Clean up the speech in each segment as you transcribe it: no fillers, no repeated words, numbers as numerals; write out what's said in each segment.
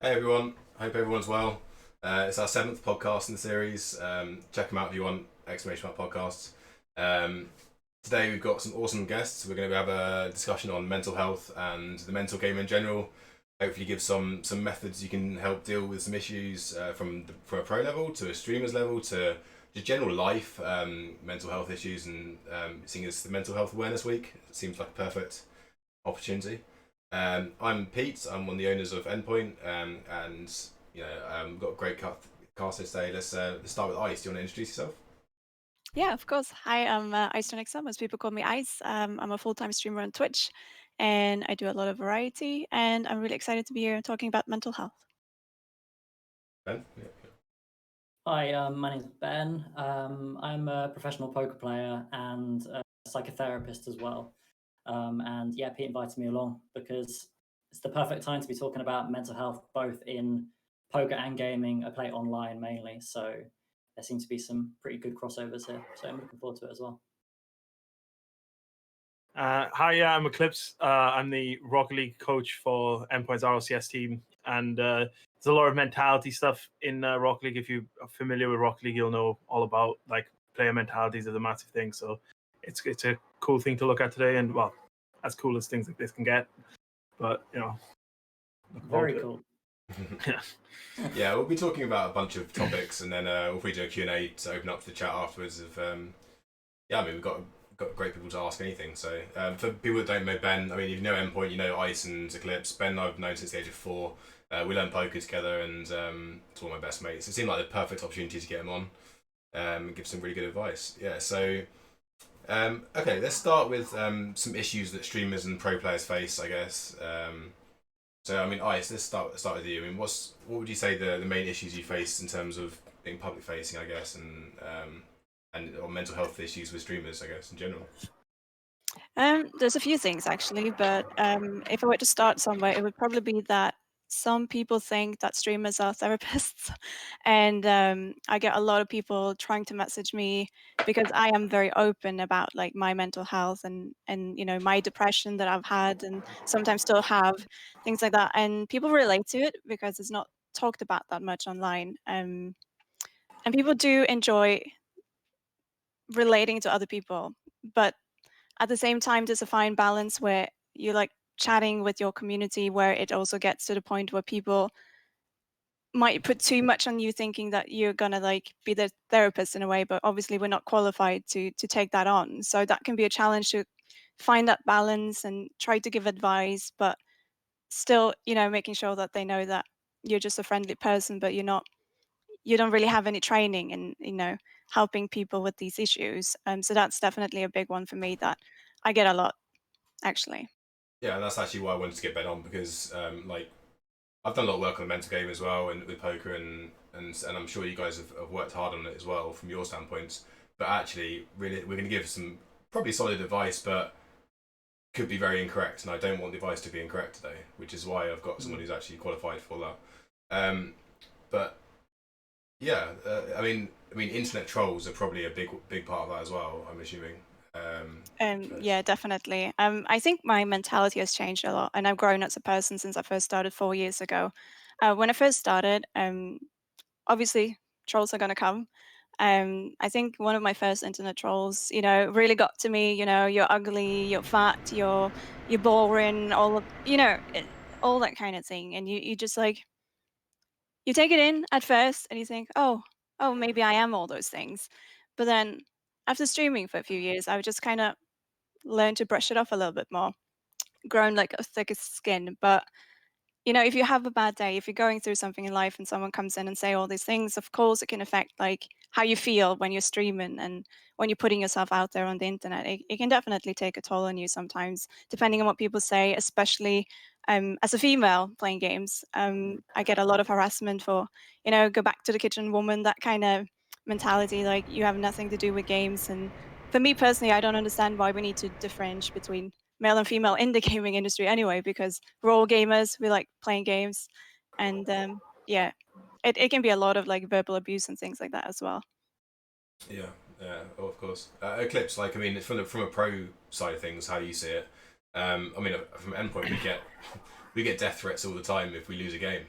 Hey everyone, hope everyone's well. It's our seventh podcast in the series. Check them out if you want! Exclamation mark podcasts. Um, Today we've got some awesome guests. We're going to have a discussion on mental health and the mental game in general. Hopefully, give some methods you can help deal with some issues from a pro level to a streamer's level to just general life, mental health issues, and seeing as the Mental Health Awareness Week, it seems like a perfect opportunity. I'm Pete. I'm one of the owners of Endpoint, and we've got a great cast today. Let's start with Ice. Do you want to introduce yourself? Yeah, of course. Hi, I'm icetronixa. Most people call me Ice. I'm a full-time streamer on Twitch, and I do a lot of variety. And I'm really excited to be here talking about mental health. Ben? Yeah. Hi, my name's Ben. I'm a professional poker player and a psychotherapist as well. And yeah, Pete invited me along because it's the perfect time to be talking about mental health, both in poker and gaming. I play online mainly, so there seems to be some pretty good crossovers here. So I'm looking forward to it as well. Hi, I'm Eclipse. I'm the Rocket League coach for Endpoint's RLCS team, and there's a lot of mentality stuff in Rocket League. If you're familiar with Rocket League, you'll know all about like player mentalities is a massive thing. So it's a cool thing to look at today, and well, as cool as things like this can get. But look forward Very to it. cool. Yeah, we'll be talking about a bunch of topics, and then we'll probably do a Q&A to open up to the chat afterwards. We've got great people to ask anything. So for people that don't know Ben, I mean, if you know Endpoint, you know Ice and Eclipse. Ben, I've known since the age of 4. We learned poker together, and it's one of my best mates. It seemed like the perfect opportunity to get him on and give some really good advice. Yeah, so okay, let's start with some issues that streamers and pro players face, I guess. So I mean, Ice, let's start with you. I mean, what would you say the main issues you face in terms of being public facing, I guess, and or mental health issues with streamers, I guess, in general? There's a few things actually, but if I were to start somewhere, it would probably be that some people think that streamers are therapists, and I get a lot of people trying to message me because I am very open about like my mental health and my depression that I've had and sometimes still have, things like that, and people relate to it because it's not talked about that much online, and people do enjoy relating to other people, but at the same time, there's a fine balance where you like chatting with your community, where it also gets to the point where people might put too much on you, thinking that you're gonna like be the therapist in a way, but obviously we're not qualified to take that on. So that can be a challenge to find that balance and try to give advice, but still, making sure that they know that you're just a friendly person, but you don't really have any training in helping people with these issues. So that's definitely a big one for me that I get a lot, actually. Yeah, and that's actually why I wanted to get Ben on because like I've done a lot of work on the mental game as well, and with poker, and I'm sure you guys have worked hard on it as well from your standpoints. But actually, really, we're going to give some probably solid advice, but could be very incorrect, and I don't want the advice to be incorrect today, which is why I've got someone who's actually qualified for that. But yeah, I mean, internet trolls are probably a big part of that as well. I'm assuming. Yeah, definitely. I think my mentality has changed a lot, and I've grown as a person since I first started 4 years ago. When I first started, obviously trolls are gonna come. I think one of my first internet trolls, really got to me. You're ugly, you're fat, you're boring, all that kind of thing, and you just like you take it in at first, and you think, oh, maybe I am all those things, but then after streaming for a few years, I would just kind of learn to brush it off a little bit more, grown like a thicker skin. But if you have a bad day, if you're going through something in life and someone comes in and say all these things, of course it can affect like how you feel when you're streaming and when you're putting yourself out there on the internet. It can definitely take a toll on you sometimes, depending on what people say, especially as a female playing games. I get a lot of harassment for, go back to the kitchen woman, that kind of mentality, like you have nothing to do with games. And for me personally, I don't understand why we need to differentiate between male and female in the gaming industry anyway, because we're all gamers, we like playing games, and yeah, it can be a lot of like verbal abuse and things like that as well. Yeah, yeah, oh, of course. Eclipse, like I mean, from a pro side of things, how you see it. I mean, from Endpoint, we get we get death threats all the time if we lose a game.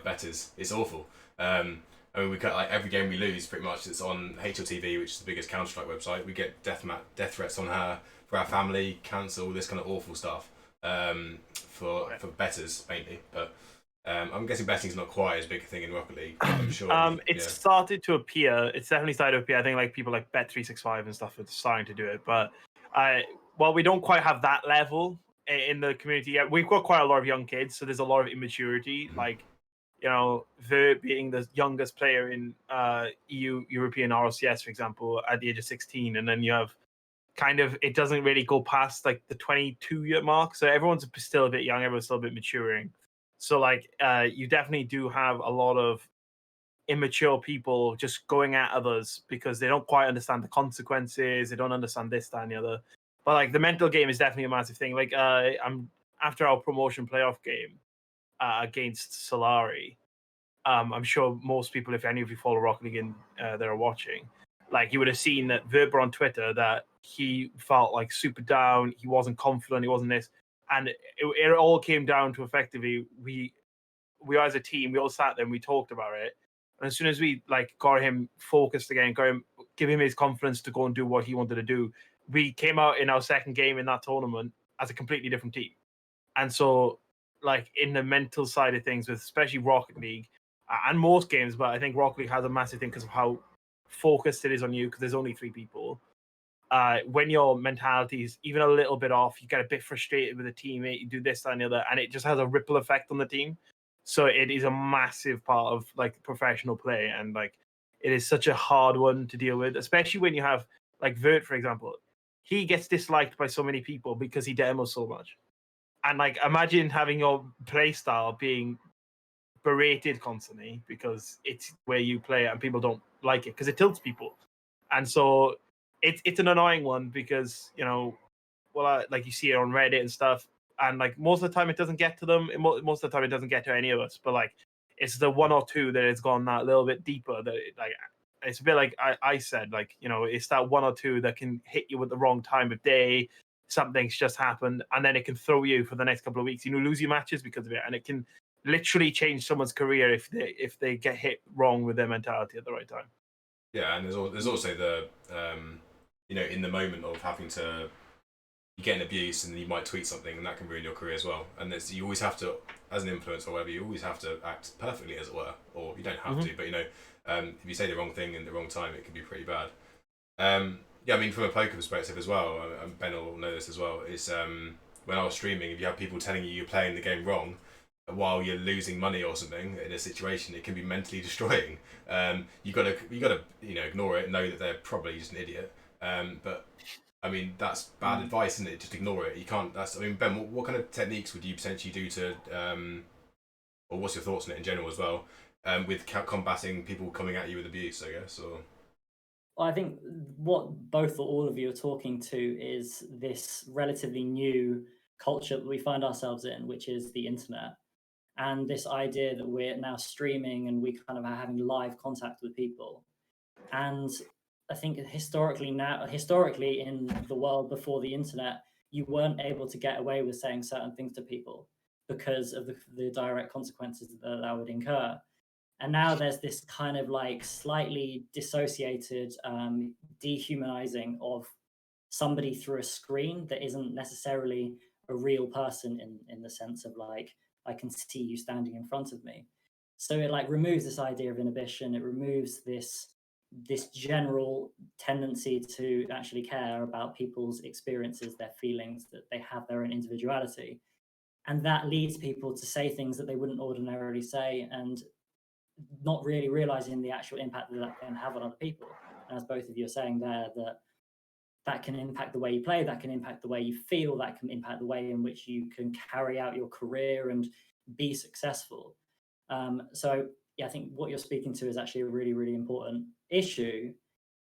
Betters, it's awful. I mean, we got like every game we lose, pretty much. It's on HLTV, which is the biggest Counter-Strike website. We get death threats on her for our family, cancel, this kind of awful stuff. For betters mainly, but I'm guessing betting's not quite as big a thing in Rocket League. I'm sure. It's started to appear. It's definitely started to appear. I think like people like Bet365 and stuff are starting to do it, but while we don't quite have that level in the community yet, we've got quite a lot of young kids, so there's a lot of immaturity. Like, Vert being the youngest player in European RLCS, for example, at the age of 16, and then you have it doesn't really go past like the 22-year mark, so everyone's still a bit young, everyone's still a bit maturing. So like you definitely do have a lot of immature people just going at others because they don't quite understand the consequences, they don't understand this, that, and the other. But like the mental game is definitely a massive thing. Like I'm after our promotion playoff game against Solari, I'm sure most people, if any of you follow Rocket League that are watching, like you would have seen that Verber on Twitter that he felt like super down, he wasn't confident, he wasn't this, and it all came down to effectively we as a team, we all sat there and we talked about it, and as soon as we like got him focused again, give him his confidence to go and do what he wanted to do, we came out in our second game in that tournament as a completely different team. And so like in the mental side of things, with especially Rocket League and most games, but I think Rocket League has a massive thing because of how focused it is on you, because there's only 3 people. When your mentality is even a little bit off, you get a bit frustrated with a teammate, you do this, that, and the other, and it just has a ripple effect on the team. So it is a massive part of like professional play, and like it is such a hard one to deal with, especially when you have like Vert, for example. He gets disliked by so many people because he demos so much. And like imagine having your play style being berated constantly because it's where you play and people don't like it because it tilts people. And so it's an annoying one because like you see it on Reddit and stuff, and like most of the time it doesn't get to them, most of the time it doesn't get to any of us, but like it's the 1 or 2 that has gone that little bit deeper that it's a bit like I said, like it's that 1 or 2 that can hit you at the wrong time of day, something's just happened, and then it can throw you for the next couple of weeks. Lose your matches because of it, and it can literally change someone's career if they get hit wrong with their mentality at the right time. Yeah, and there's also the in the moment of having to, you get an abuse and you might tweet something and that can ruin your career as well. And you always have to, as an influencer or whatever, you always have to act perfectly, as it were, or you don't have to, but if you say the wrong thing in the wrong time, it can be pretty bad. Yeah, I mean, from a poker perspective as well, and Ben will know this as well, is when I was streaming, if you have people telling you you're playing the game wrong while you're losing money or something in a situation, it can be mentally destroying. You gotta ignore it, know that they're probably just an idiot. But I mean, that's bad advice, isn't it? Just ignore it. You can't. Ben, what kind of techniques would you potentially do to, or what's your thoughts on it in general as well, with combating people coming at you with abuse, I guess, or. Well, I think what both or all of you are talking to is this relatively new culture that we find ourselves in, which is the internet. And this idea that we're now streaming and we kind of are having live contact with people. And I think historically in the world before the internet, you weren't able to get away with saying certain things to people because of the direct consequences that would incur. And now there's this kind of like slightly dissociated, dehumanizing of somebody through a screen that isn't necessarily a real person in the sense of like, I can see you standing in front of me. So it like removes this idea of inhibition. It removes this general tendency to actually care about people's experiences, their feelings, that they have their own individuality. And that leads people to say things that they wouldn't ordinarily say, and not really realizing the actual impact that can have on other people. And as both of you are saying there, that can impact the way you play, that can impact the way you feel, that can impact the way in which you can carry out your career and be successful. So yeah, I think what you're speaking to is actually a really, really important issue.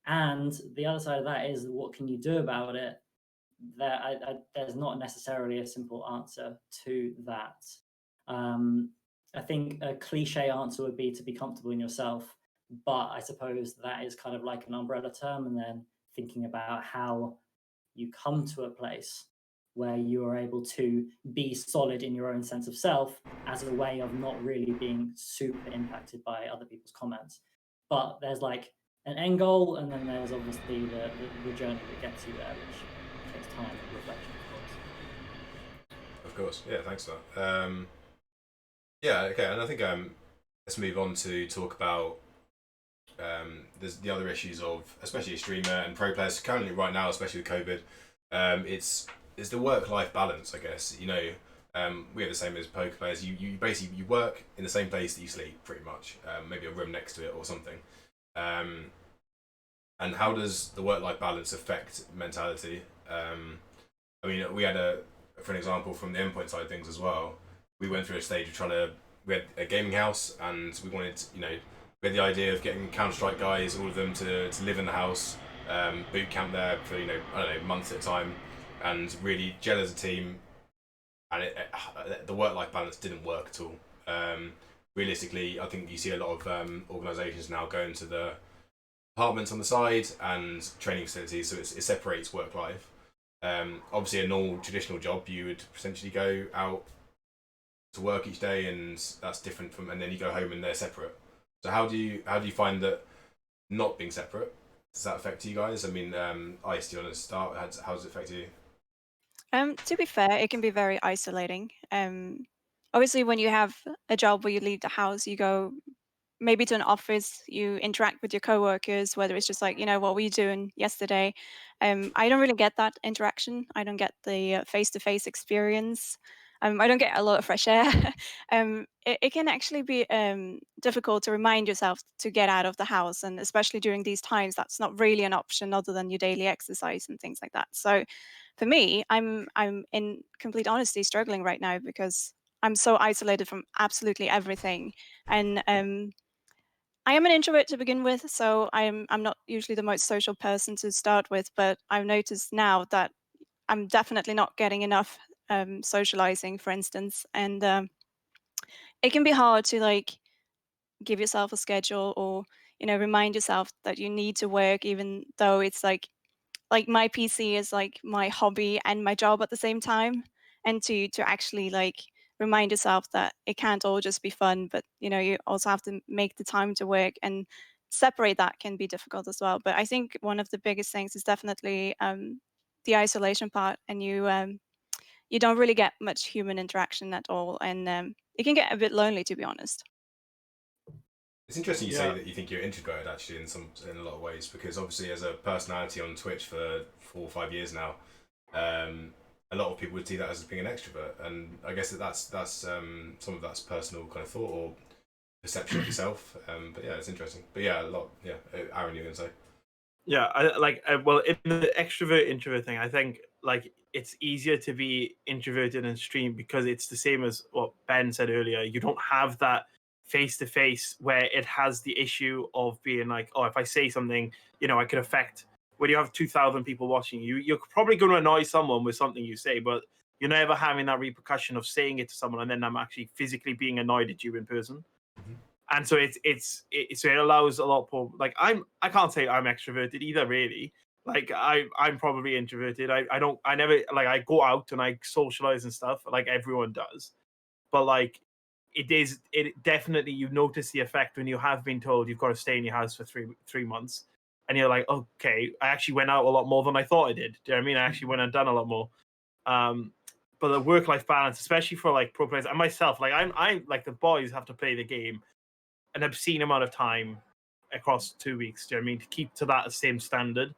And the other side of that is, what can you do about it? There's not necessarily a simple answer to that. I think a cliche answer would be to be comfortable in yourself, but I suppose that is kind of like an umbrella term, and then thinking about how you come to a place where you are able to be solid in your own sense of self as a way of not really being super impacted by other people's comments. But there's like an end goal, and then there's obviously the journey that gets you there, which takes time and reflection, Of course, yeah. Thanks for that. Yeah, okay, and I think let's move on to talk about there's the other issues of especially a streamer and pro players currently right now, especially with COVID. It's the work-life balance, I guess. You know, we're the same as poker players. You basically you work in the same place that you sleep, pretty much. Maybe a room next to it or something. And how does the work-life balance affect mentality? I mean, we had for an example from the endpoint side of things as well. We went through a stage of we had a gaming house, and we wanted, you know, we had the idea of getting Counter-Strike guys, all of them to live in the house, boot camp there for, you know, I don't know, months at a time, and really gel as a team. And the work-life balance didn't work at all. Realistically, I think you see a lot of organisations now going to the apartments on the side and training facilities, so it separates work-life. Obviously, a normal traditional job, you would potentially go out to work each day, and that's different from, and then you go home and they're separate. So how do you find that not being separate? Does that affect you guys? I mean, Ice, do you want to start? How does it affect you? To be fair, it can be very isolating. Obviously, when you have a job where you leave the house, you go maybe to an office, you interact with your coworkers, whether it's just like, you know, what were you doing yesterday? I don't really get that interaction. I don't get the face-to-face experience. I don't get a lot of fresh air. It can actually be difficult to remind yourself to get out of the house, and especially during these times, that's not really an option other than your daily exercise and things like that. So, for me, I'm in complete honesty struggling right now because I'm so isolated from absolutely everything, and I am an introvert to begin with, so I'm not usually the most social person to start with, but I've noticed now that I'm definitely not getting enough socializing, for instance, and it can be hard to like give yourself a schedule or remind yourself that you need to work, even though it's like my PC is like my hobby and my job at the same time, and to actually like remind yourself that it can't all just be fun, but you also have to make the time to work, and separate that can be difficult as well. But I think one of the biggest things is definitely the isolation part, and you don't really get much human interaction at all, and it can get a bit lonely, to be honest. It's interesting you Yeah. say that you think you're introverted actually in a lot of ways, because obviously as a personality on Twitch for 4 or 5 years now, a lot of people would see that as being an extrovert, and I guess that's some of that's personal kind of thought or perception of yourself. But yeah, it's interesting. But yeah, a lot. Yeah, Aaron, you're gonna say. Yeah, well, in the extrovert introvert thing, I think like it's easier to be introverted and stream because it's the same as what Ben said earlier. You don't have that face to face where it has the issue of being like, oh, if I say something, I could affect. When you have 2,000 people watching you, you're probably going to annoy someone with something you say, but you're never having that repercussion of saying it to someone and then I'm actually physically being annoyed at you in person. And so so it allows a lot more. Like I can't say I'm extroverted either, really. Like I'm probably introverted. I never like I go out and I socialize and stuff like everyone does, but like it definitely you notice the effect when you have been told you've got to stay in your house for three months, and you're like, okay, I actually went out a lot more than I thought I did. Do you know what I mean? I actually went and done a lot more. But the work-life balance, especially for like pro players and myself, like I'm like the boys have to play the game an obscene amount of time across 2 weeks. Do you know what I mean? To keep to that same standard.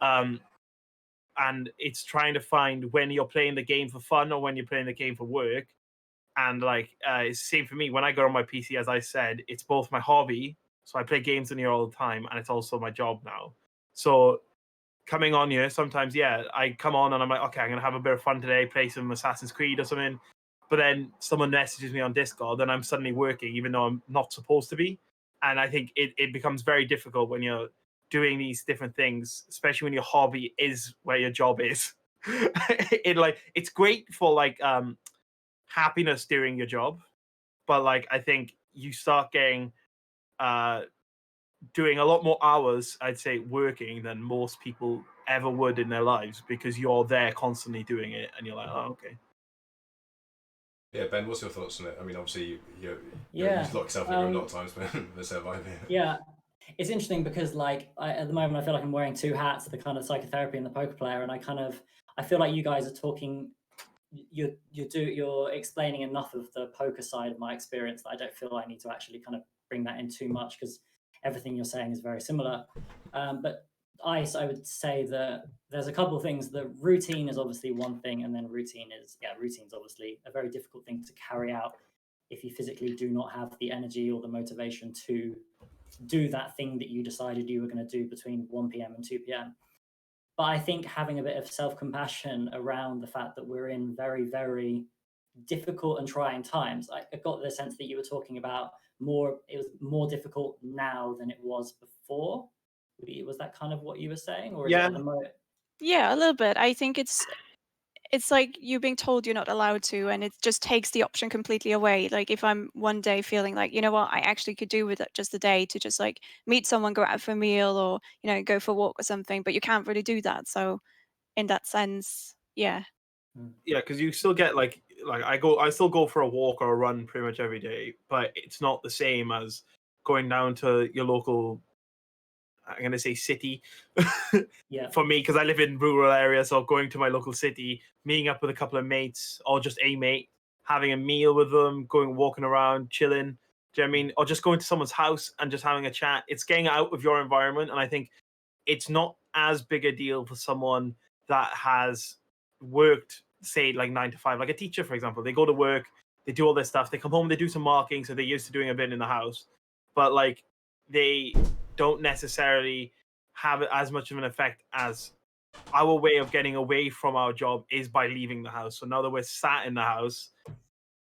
And it's trying to find when you're playing the game for fun or when you're playing the game for work. And like it's the same for me. When I go on my PC, as I said, it's both my hobby, so I play games in here all the time, and it's also my job now. So coming on here, sometimes, I come on and I'm like, okay, I'm gonna have a bit of fun today, play some Assassin's Creed or something. But then someone messages me on Discord, and I'm suddenly working, even though I'm not supposed to be. And I think it becomes very difficult when you're doing these different things, especially when your hobby is where your job is. It's great for like happiness doing your job, but like I think you start getting doing a lot more hours, I'd say, working than most people ever would in their lives, because you're there constantly doing it, and you're like, oh, okay. Yeah, Ben, what's your thoughts on it? I mean, obviously, you lock yourself in a room a lot of times for surviving. Yeah, it's interesting because, like, at the moment, I feel like I'm wearing two hats: the kind of psychotherapy and the poker player. And I feel like you guys are talking. You're explaining enough of the poker side of my experience that I don't feel I need to actually kind of bring that in too much, because everything you're saying is very similar. But I would say that there's a couple of things. The routine is obviously one thing, and then routine's obviously a very difficult thing to carry out if you physically do not have the energy or the motivation to do that thing that you decided you were going to do between 1 p.m. and 2 p.m. But I think having a bit of self-compassion around the fact that we're in very, very difficult and trying times. I got the sense that you were talking about it was more difficult now than it was before. Was that kind of what you were saying? Or is it at the moment? Yeah, a little bit. I think it's like you're being told you're not allowed to, and it just takes the option completely away. Like, if I'm one day feeling like, you know what, I actually could do with it just a day to just like meet someone, go out for a meal, or, you know, go for a walk or something, but you can't really do that. So in that sense, yeah. Yeah, because you still get like I still go for a walk or a run pretty much every day, but it's not the same as going down to your local, I'm gonna say, city. Yeah. For me, because I live in rural areas, so going to my local city, meeting up with a couple of mates, or just a mate, having a meal with them, going walking around, chilling. Do you know what I mean? Or just going to someone's house and just having a chat. It's getting out of your environment, and I think it's not as big a deal for someone that has worked, say, like 9 to 5, like a teacher, for example. They go to work, they do all this stuff, they come home, they do some marking, so they're used to doing a bit in the house, but like they don't necessarily have as much of an effect as our way of getting away from our job is by leaving the house. So now that we're sat in the house,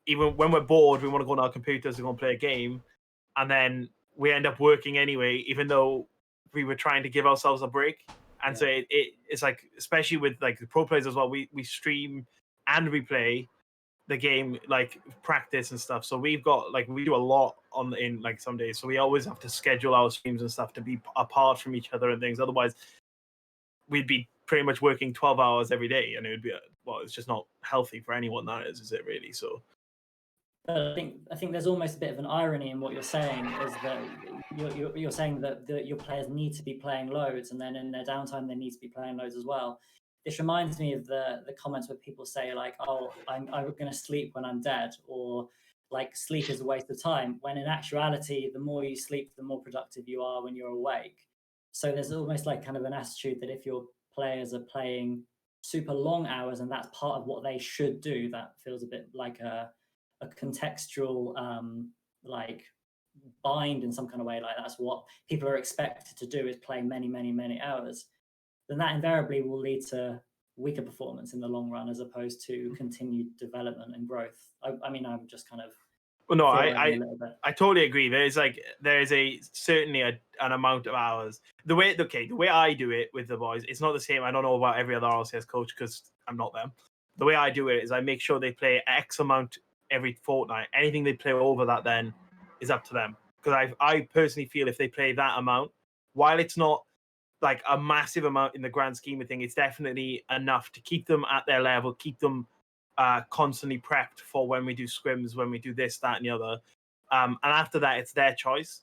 even when we're bored, we want to go on our computers and go and play a game, and then we end up working anyway, even though we were trying to give ourselves a break. And so it's like, especially with like the pro players as well, we stream and we play the game, like practice and stuff. So we've got like, we do a lot in like some days, so we always have to schedule our streams and stuff to be apart from each other and things. Otherwise we'd be pretty much working 12 hours every day, and it would be it's just not healthy for anyone, that is it really? So I think there's almost a bit of an irony in what you're saying, is that you're saying that your players need to be playing loads, and then in their downtime they need to be playing loads as well. This reminds me of the comments where people say like, oh, I'm going to sleep when I'm dead, or like sleep is a waste of time, when in actuality the more you sleep, the more productive you are when you're awake. So there's almost like kind of an attitude that if your players are playing super long hours and that's part of what they should do, that feels a bit like a contextual like bind in some kind of way, like that's what people are expected to do, is play many hours, then that invariably will lead to weaker performance in the long run, as opposed to continued development and growth. I mean, I'm just kind of well, no, I totally agree. There is certainly an amount of hours. The way I do it with the boys, it's not the same. I don't know about every other RLCS coach because I'm not them. The way I do it is I make sure they play X amount every fortnight. Anything they play over that then is up to them. Because I personally feel if they play that amount, while it's not like a massive amount in the grand scheme of things, it's definitely enough to keep them at their level, keep them constantly prepped for when we do scrims, when we do this, that, and the other. And after that, it's their choice.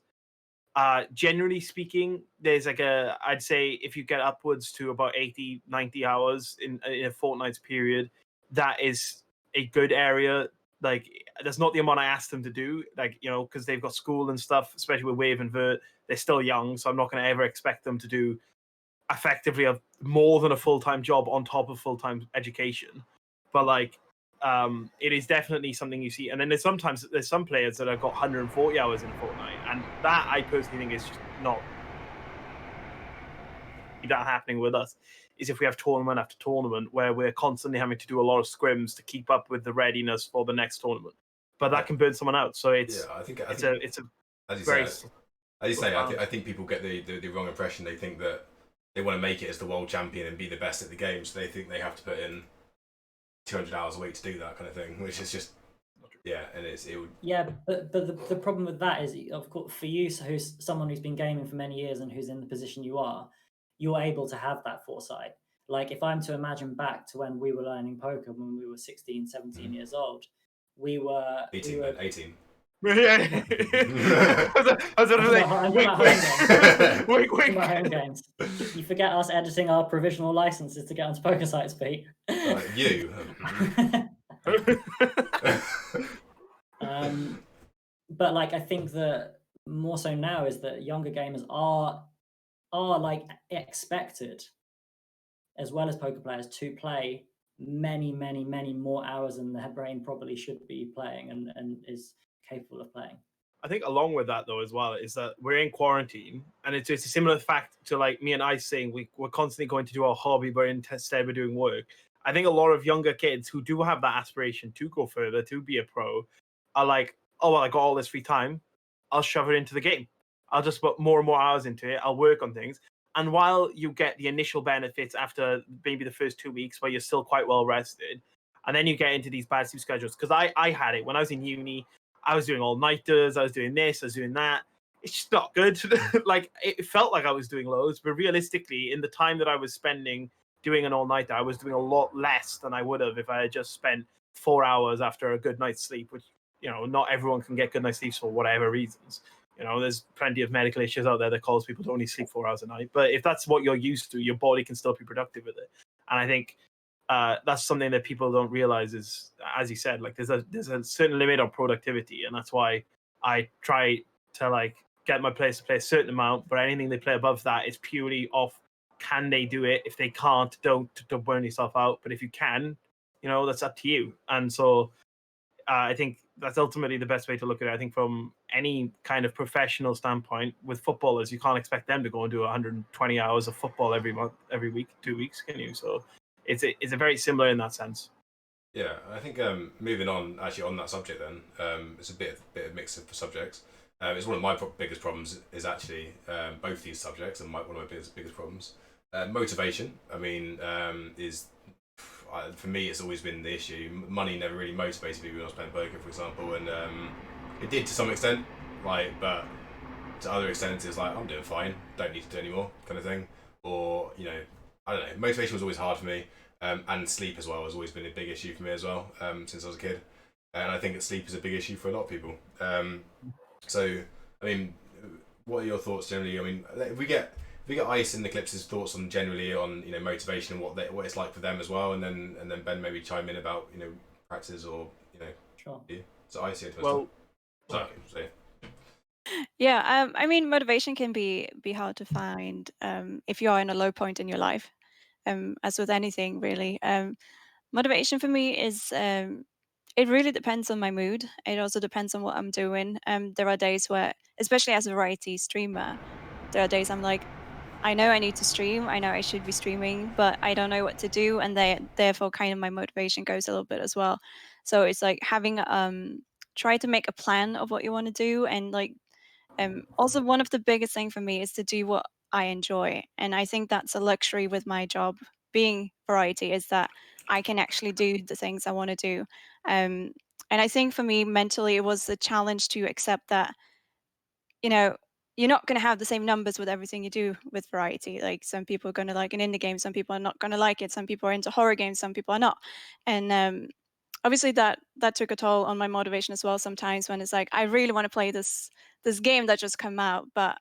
Generally speaking, there's like I'd say if you get upwards to about 80, 90 hours in a fortnight's period, that is a good area. Like, that's not the amount I asked them to do, like, you know, because they've got school and stuff, especially with Wave and Vert. They're still young, so I'm not going to ever expect them to do effectively more than a full-time job on top of full-time education. But like, it is definitely something you see. And then there's some players that have got 140 hours in a fortnight, and that I personally think is just not that happening with us. Is if we have tournament after tournament where we're constantly having to do a lot of scrims to keep up with the readiness for the next tournament, but that can burn someone out. So it's I think it's a as you very say, I think people get the wrong impression. They think that they want to make it as the world champion and be the best at the game, so they think they have to put in 200 hours a week to do that kind of thing, which is just not true. Yeah, and it would. Yeah, but the problem with that is, of course, for you, so who's someone who's been gaming for many years and who's in the position you are, you're able to have that foresight. Like if I'm to imagine back to when we were learning poker when we were 16, 17 years old, we were 18, man, 18. Yeah. I was I'm gonna talking about home say, games. wink, I'm talking about home games. You forget us editing our provisional licenses to get onto poker sites, Pete. You. But like I think that more so now is that younger gamers are like expected, as well as poker players, to play many more hours than their brain probably should be playing and is capable of playing. I think along with that though as well is that we're in quarantine, and it's a similar fact to like me and I saying we're constantly going to do our hobby, but instead we're doing work. I think a lot of younger kids who do have that aspiration to go further, to be a pro, are like, oh well, I got all this free time, I'll shove it into the game. I'll just put more and more hours into it. I'll work on things. And while you get the initial benefits after maybe the first 2 weeks where you're still quite well rested, and then you get into these bad sleep schedules. Because I had it when I was in uni. I was doing all-nighters, I was doing this, I was doing that. It's just not good. Like, it felt like I was doing loads, but realistically, in the time that I was spending doing an all-nighter, I was doing a lot less than I would have if I had just spent 4 hours after a good night's sleep, which, you know, not everyone can get good night's sleep for whatever reasons. You know, there's plenty of medical issues out there that cause people to only sleep 4 hours a night. But if that's what you're used to, your body can still be productive with it. And I think that's something that people don't realize is, as you said, like there's a certain limit on productivity, and that's why I try to like get my players to play a certain amount, but anything they play above that is purely off can they do it. If they can't, don't burn yourself out. But if you can, you know, that's up to you. And so I think that's ultimately the best way to look at it. I think from any kind of professional standpoint, with footballers, you can't expect them to go and do 120 hours of football every month, every week, 2 weeks, can you? So it's a very similar in that sense. Yeah, I think moving on actually on that subject then, it's a bit of mix of subjects. It's one of my biggest problems is actually both these subjects, and one of my biggest problems. Motivation, I mean, is for me it's always been the issue. Money never really motivated me when I was playing poker, for example, and it did to some extent, like, but to other extents it's like I'm doing fine, don't need to do anymore, kind of thing. Or, you know, I don't know. Motivation was always hard for me. And sleep as well has always been a big issue for me as well, since I was a kid. And I think that sleep is a big issue for a lot of people. So, I mean, what are your thoughts generally? I mean, if we get Ice and Eclipse's thoughts on generally on, you know, motivation and what it's like for them as well, and then Ben maybe chime in about, you know, practices or, you know. Sure. Yeah. So Ice, well, sorry. Yeah, I mean, motivation can be hard to find if you are in a low point in your life. As with anything, really. Motivation for me is it really depends on my mood. It also depends on what I'm doing. There are days where, especially as a variety streamer, there are days I'm like, I know I need to stream. I know I should be streaming, but I don't know what to do, and therefore, kind of my motivation goes a little bit as well. So it's like having try to make a plan of what you want to do, and like also one of the biggest thing for me is to do what I enjoy, and I think that's a luxury with my job being variety is that I can actually do the things I want to do. And I think for me mentally it was a challenge to accept that, you know, you're not going to have the same numbers with everything you do with variety. Like some people are going to like an indie game, some people are not going to like it, some people are into horror games, some people are not. And obviously that took a toll on my motivation as well sometimes, when it's like I really want to play this game that just come out, but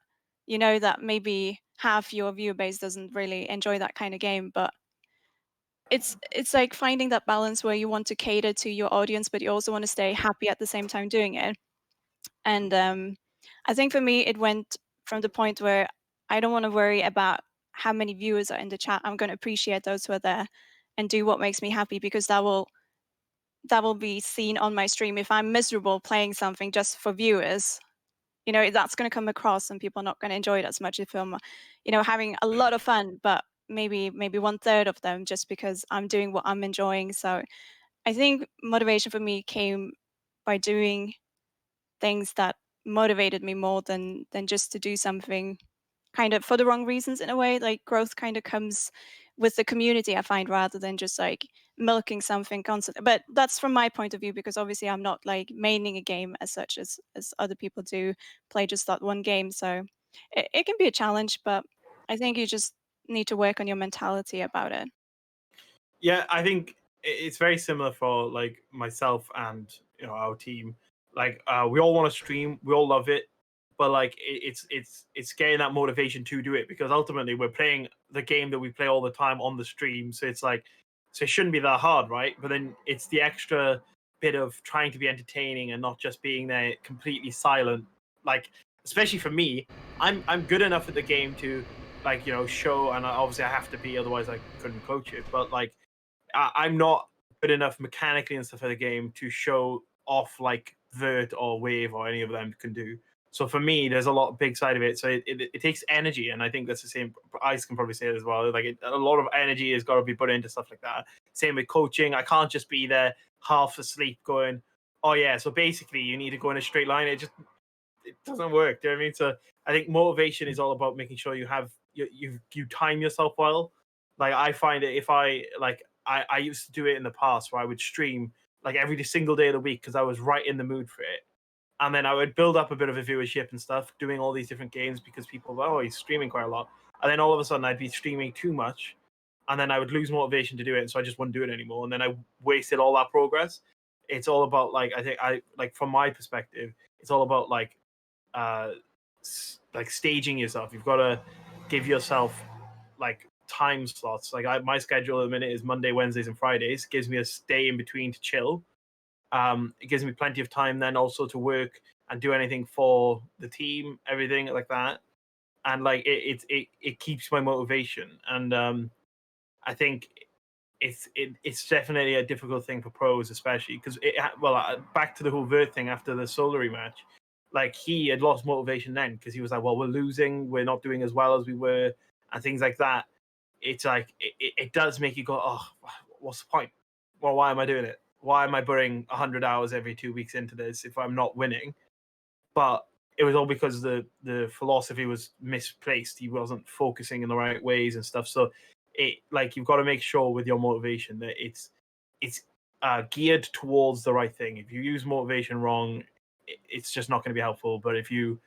you know that maybe half your viewer base doesn't really enjoy that kind of game. But it's like finding that balance where you want to cater to your audience, but you also want to stay happy at the same time doing it. And I think for me it went from the point where I don't want to worry about how many viewers are in the chat. I'm going to appreciate those who are there and do what makes me happy, because that will be seen on my stream. If I'm miserable playing something just for viewers, you know, that's going to come across and people are not going to enjoy it as much if I'm, you know, having a lot of fun, but maybe 1/3 of them just because I'm doing what I'm enjoying. So I think motivation for me came by doing things that motivated me more than just to do something kind of for the wrong reasons in a way. Like growth kind of comes with the community, I find, rather than just like milking something constantly. But that's from my point of view, because obviously I'm not like maining a game as such as other people do, play just that one game. So it can be a challenge, but I think you just need to work on your mentality about it. Yeah, I think it's very similar for like myself and our team. Like we all want to stream, we all love it, but like it's getting that motivation to do it, because ultimately we're playing the game that we play all the time on the stream. So it's like, so it shouldn't be that hard, right? But then it's the extra bit of trying to be entertaining and not just being there completely silent. Like especially for me, I'm good enough at the game to like show, and obviously I have to be, otherwise I couldn't coach it. But like I'm not good enough mechanically and stuff for the game to show off like Vert or Wave or any of them can do. So for me, there's a lot big side of it. So it takes energy, and I think that's the same. Ice can probably say it as well. Like a lot of energy has got to be put into stuff like that. Same with coaching. I can't just be there half asleep going, "Oh yeah." So basically, you need to go in a straight line. It doesn't work. Do you know what I mean? So I think motivation is all about making sure you have you time yourself well. Like I find it, if I used to do it in the past where I would stream like every single day of the week because I was right in the mood for it. And then I would build up a bit of a viewership and stuff, doing all these different games because people were, oh, he's streaming quite a lot. And then all of a sudden I'd be streaming too much, and then I would lose motivation to do it. And so I just wouldn't do it anymore. And then I wasted all that progress. It's all about like, I think from my perspective, it's all about like staging yourself. You've got to give yourself like time slots. Like my schedule at the minute is Monday, Wednesdays, and Fridays. It gives me a day in between to chill. It gives me plenty of time then also to work and do anything for the team, everything like that. And like it keeps my motivation. And I think it's definitely a difficult thing for pros, especially because back to the whole Vert thing after the Solary match. Like he had lost motivation then because he was like, well, we're losing, we're not doing as well as we were, and things like that. It's like it does make you go, oh, what's the point? Well, why am I doing it? Why am I putting 100 hours every 2 weeks into this if I'm not winning? But it was all because the philosophy was misplaced. He wasn't focusing in the right ways and stuff. So it like you've got to make sure with your motivation that it's geared towards the right thing. If you use motivation wrong, it's just not going to be helpful. But if you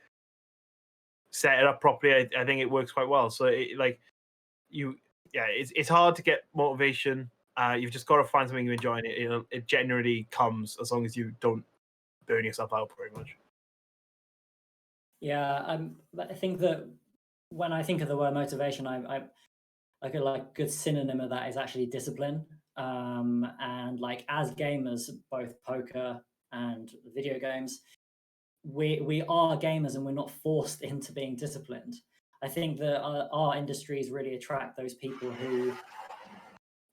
set it up properly, I think it works quite well. So it's hard to get motivation. You've just got to find something you enjoy, and it generally comes as long as you don't burn yourself out pretty much. Yeah, I think that when I think of the word motivation, I like a good synonym of that is actually discipline. And like as gamers, both poker and video games, we are gamers and we're not forced into being disciplined. I think that our industries really attract those people who,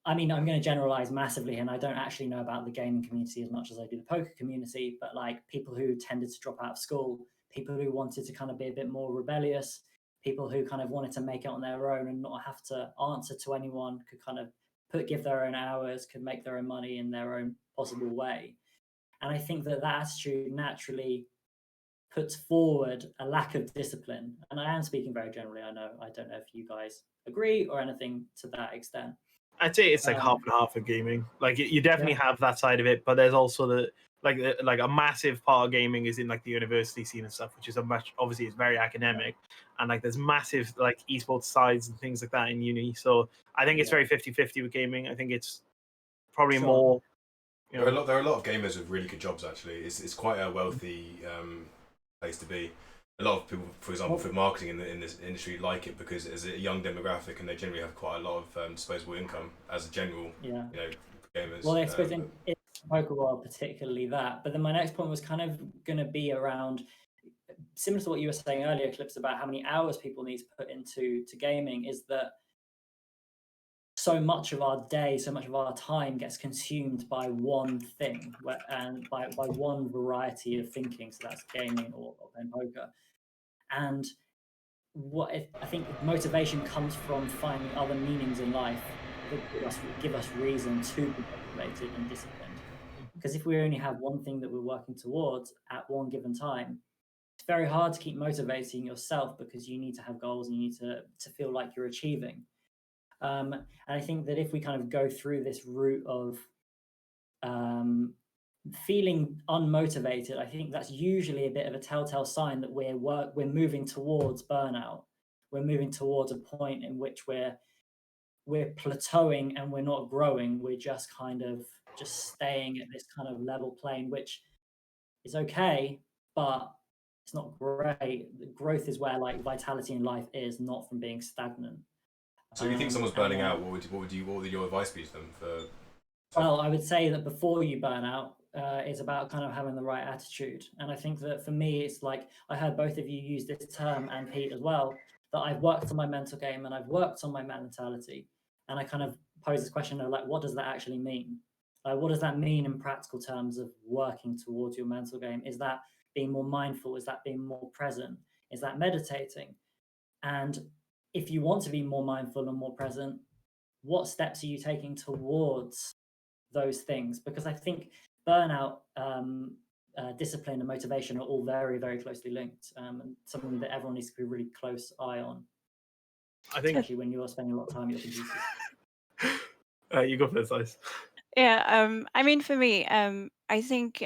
I mean, I'm going to generalize massively, and I don't actually know about the gaming community as much as I do the poker community, but like people who tended to drop out of school, people who wanted to kind of be a bit more rebellious, people who kind of wanted to make it on their own and not have to answer to anyone, could kind of give their own hours, could make their own money in their own possible way. And I think that attitude naturally puts forward a lack of discipline. And I am speaking very generally, I don't know if you guys agree or anything to that extent. I'd say it's like half and half of gaming. Like you definitely have that side of it, but there's also the like a massive part of gaming is in like the university scene and stuff, which is obviously it's very academic, and like there's massive like esports sides and things like that in uni. So I think it's very 50-50 with gaming. I think it's probably more. There are a lot of gamers with really good jobs. Actually, it's quite a wealthy place to be. A lot of people, for example, for marketing in this industry, like it because it's a young demographic and they generally have quite a lot of disposable income as a general, gamers. Well, I suppose in poker world, particularly that. But then my next point was kind of going to be around, similar to what you were saying earlier, Eclipse, about how many hours people need to put into gaming, is that so much of our day, so much of our time gets consumed by one thing, and by one variety of thinking. So that's gaming or playing poker. And I think motivation comes from finding other meanings in life that give us reason to be motivated and disciplined. Because if we only have one thing that we're working towards at one given time, it's very hard to keep motivating yourself because you need to have goals and you need to feel like you're achieving. And I think that if we kind of go through this route of feeling unmotivated, I think that's usually a bit of a telltale sign that we're moving towards burnout. We're moving towards a point in which we're plateauing and we're not growing. We're just kind of just staying at this kind of level plane, which is okay, but it's not great. The growth is where like vitality in life is, not from being stagnant. So if you think someone's burning out, what would your advice be to them for? Well, I would say that before you burn out, it's about kind of having the right attitude. And I think that for me, it's like I heard both of you use this term and Pete as well, that I've worked on my mental game and I've worked on my mentality. And I kind of pose this question of like, what does that actually mean? What does that mean in practical terms of working towards your mental game? Is that being more mindful? Is that being more present? Is that meditating? And if you want to be more mindful and more present, what steps are you taking towards those things? Because I think burnout, discipline, and motivation are all very, very closely linked, and something that everyone needs to be really close eye on. I think, especially when you're spending a lot of time at your computers. You go first, Ice. Yeah, I mean, for me, I think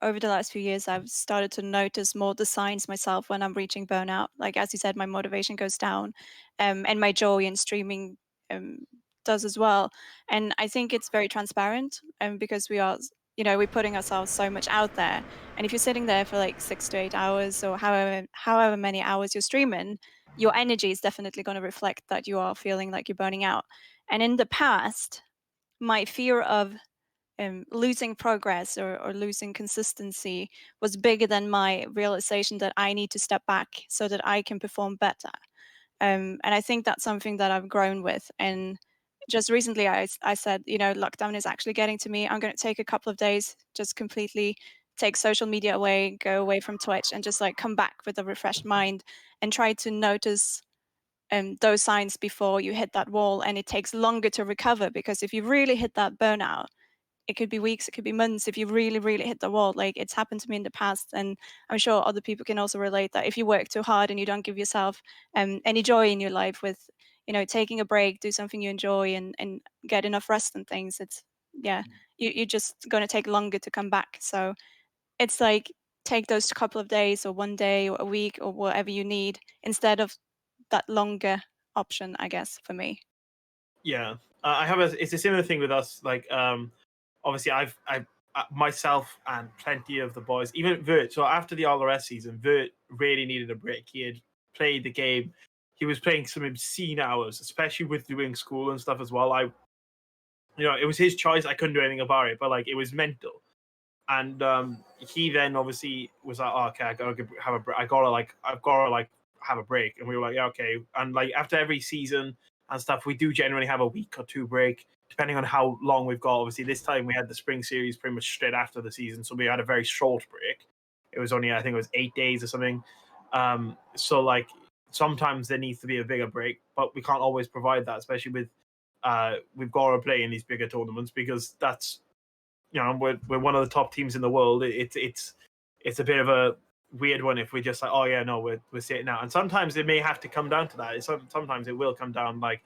over the last few years, I've started to notice more the signs myself when I'm reaching burnout. Like, as you said, my motivation goes down, and my joy in streaming does as well. And I think it's very transparent, because we are, we're putting ourselves so much out there. And if you're sitting there for like 6 to 8 hours or however many hours you're streaming, your energy is definitely going to reflect that you are feeling like you're burning out. And in the past, my fear of losing progress or losing consistency was bigger than my realization that I need to step back so that I can perform better. And I think that's something that I've grown with. And just recently, I said, lockdown is actually getting to me. I'm going to take a couple of days, just completely take social media away, go away from Twitch, and just like come back with a refreshed mind and try to notice those signs before you hit that wall. And it takes longer to recover, because if you really hit that burnout, it could be weeks, it could be months if you really, really hit the wall. Like, it's happened to me in the past, and I'm sure other people can also relate that if you work too hard and you don't give yourself any joy in your life with, taking a break, do something you enjoy, and get enough rest and things, it's, you're just going to take longer to come back. So it's like, take those couple of days or one day or a week or whatever you need instead of that longer option, I guess, for me. Yeah, it's a similar thing with us. Like, obviously, I've myself and plenty of the boys, even Vert. So after the All-RS season, Vert really needed a break. He had played the game. He was playing some obscene hours, especially with doing school and stuff as well. It was his choice. I couldn't do anything about it, but like, it was mental. And he then obviously was like, "Oh, okay, I gotta have a break. I've gotta have a break." And we were like, "Yeah, okay." And like, after every season and stuff, we do generally have a week or two break, depending on how long we've got. Obviously, this time we had the spring series pretty much straight after the season, so we had a very short break. It was only, I think it was 8 days or something. So like, sometimes there needs to be a bigger break, but we can't always provide that, especially with we've got to play in these bigger tournaments, because that's, we're one of the top teams in the world. It's a bit of a weird one if we just like, oh yeah, no, we're sitting out. And sometimes it may have to come down to that. Sometimes it will come down, like,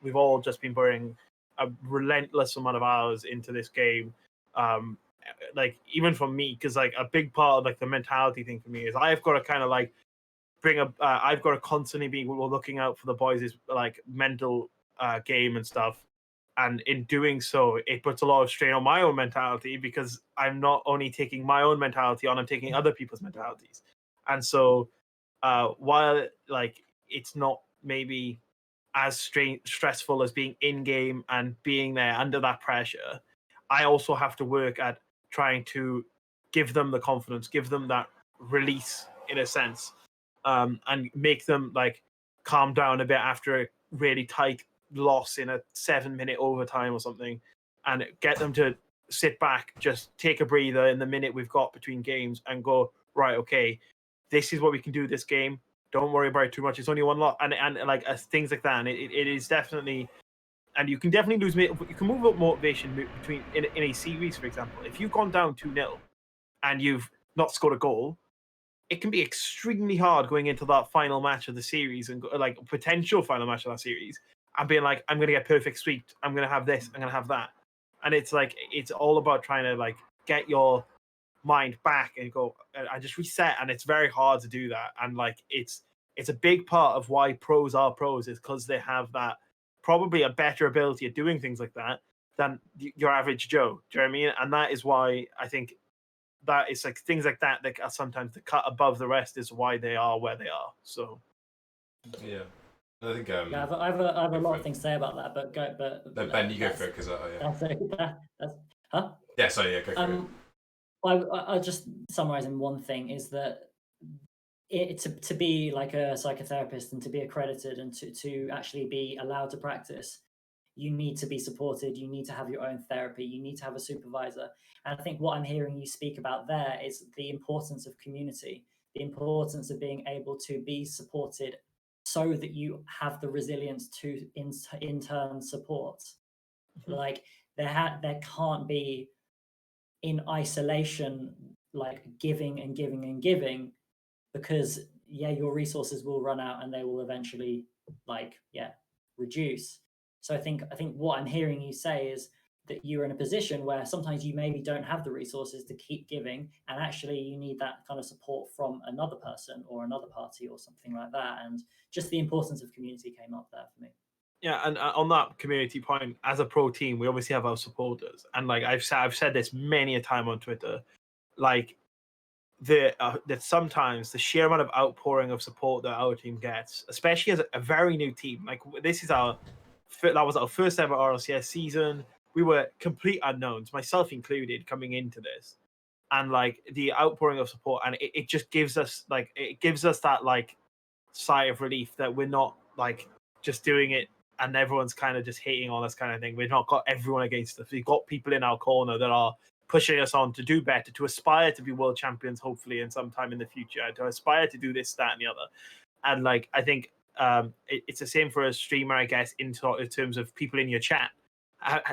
we've all just been putting a relentless amount of hours into this game. Like, even for me, because like, a big part of like the mentality thing for me is I've got to kind of like I've got to constantly be looking out for the boys' like mental game and stuff. And in doing so, it puts a lot of strain on my own mentality, because I'm not only taking my own mentality on, I'm taking other people's mentalities. And so while like, it's not maybe as stressful as being in game and being there under that pressure, I also have to work at trying to give them the confidence, give them that release in a sense, and make them like calm down a bit after a really tight loss in a 7-minute overtime or something, and get them to sit back, just take a breather in the minute we've got between games, and go, right, okay, this is what we can do this game. Don't worry about it too much. It's only one lot, and like, things like that. And it is definitely, and you can definitely lose. You can move up motivation between in a series, for example. If you've gone down 2-0 and you've not scored a goal, it can be extremely hard going into that final match of the series and like potential final match of that series and being like, I'm going to get perfect sweep. I'm going to have this. I'm going to have that. And it's like, it's all about trying to like get your mind back and go, I just reset. And it's very hard to do that. And like, it's a big part of why pros are pros is because they have that probably a better ability at doing things like that than your average Joe. Do you know what I mean? And that is why I think that it's like things like that are sometimes the cut above the rest is why they are where they are. So yeah, I think yeah, I have a lot of things to say about that, but no, Ben, you go for it because huh? Yeah, sorry, yeah, go for it. I just summarizing one thing is that to be like a psychotherapist and to be accredited and to actually be allowed to practice, you need to be supported. You need to have your own therapy. You need to have a supervisor. And I think what I'm hearing you speak about there is the importance of community, the importance of being able to be supported so that you have the resilience to in turn support. Like there can't be in isolation, like giving and giving and giving, because your resources will run out and they will eventually reduce. So I think what I'm hearing you say is that you're in a position where sometimes you maybe don't have the resources to keep giving, and actually you need that kind of support from another person or another party or something like that. And just the importance of community came up there for me. Yeah, and on that community point, as a pro team, we obviously have our supporters, and like I've said this many a time on Twitter, like that sometimes the sheer amount of outpouring of support that our team gets, especially as a very new team, like this is that was our first ever RLCS season. We were complete unknowns, myself included, coming into this, and like the outpouring of support, and it just gives us that like sigh of relief that we're not like just doing it and everyone's kind of just hating on us kind of thing. We've not got everyone against us. We've got people in our corner that are pushing us on to do better, to aspire to be world champions, hopefully, in some time in the future, to aspire to do this, that, and the other. And like, I think it's the same for a streamer, I guess, in terms of people in your chat.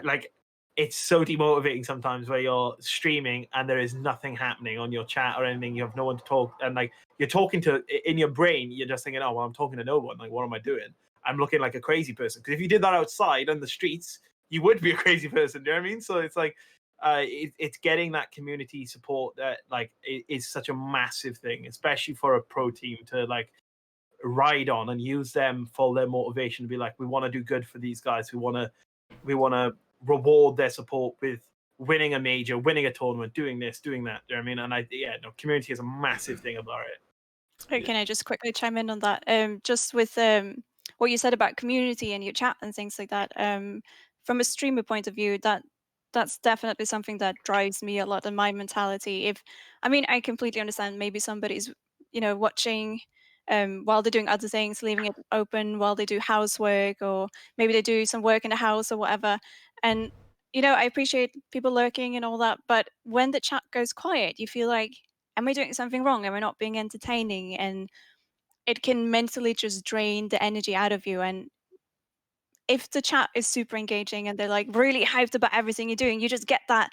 Like, it's so demotivating sometimes where you're streaming and there is nothing happening on your chat or anything. You have no one to talk, and like you're talking to in your brain, you're just thinking, oh well, I'm talking to no one. Like, what am I doing? I'm looking like a crazy person. Because if you did that outside on the streets, you would be a crazy person. Do you know what I mean? So it's like it's getting that community support that like is such a massive thing, especially for a pro team to like ride on and use them for their motivation to be like, we want to do good for these guys. We want to reward their support with winning a major, winning a tournament, doing this, doing that. Do you know what I mean? And community is a massive thing about it. Hey, can I just quickly chime in on that? Just with what you said about community and your chat and things like that. From a streamer point of view, that's definitely something that drives me a lot in my mentality. I completely understand maybe somebody's watching while they're doing other things, leaving it open while they do housework, or maybe they do some work in the house or whatever. And I appreciate people lurking and all that, but when the chat goes quiet, you feel like, am I doing something wrong? Am I not being entertaining? And it can mentally just drain the energy out of you. And if the chat is super engaging and they're like really hyped about everything you're doing, you just get that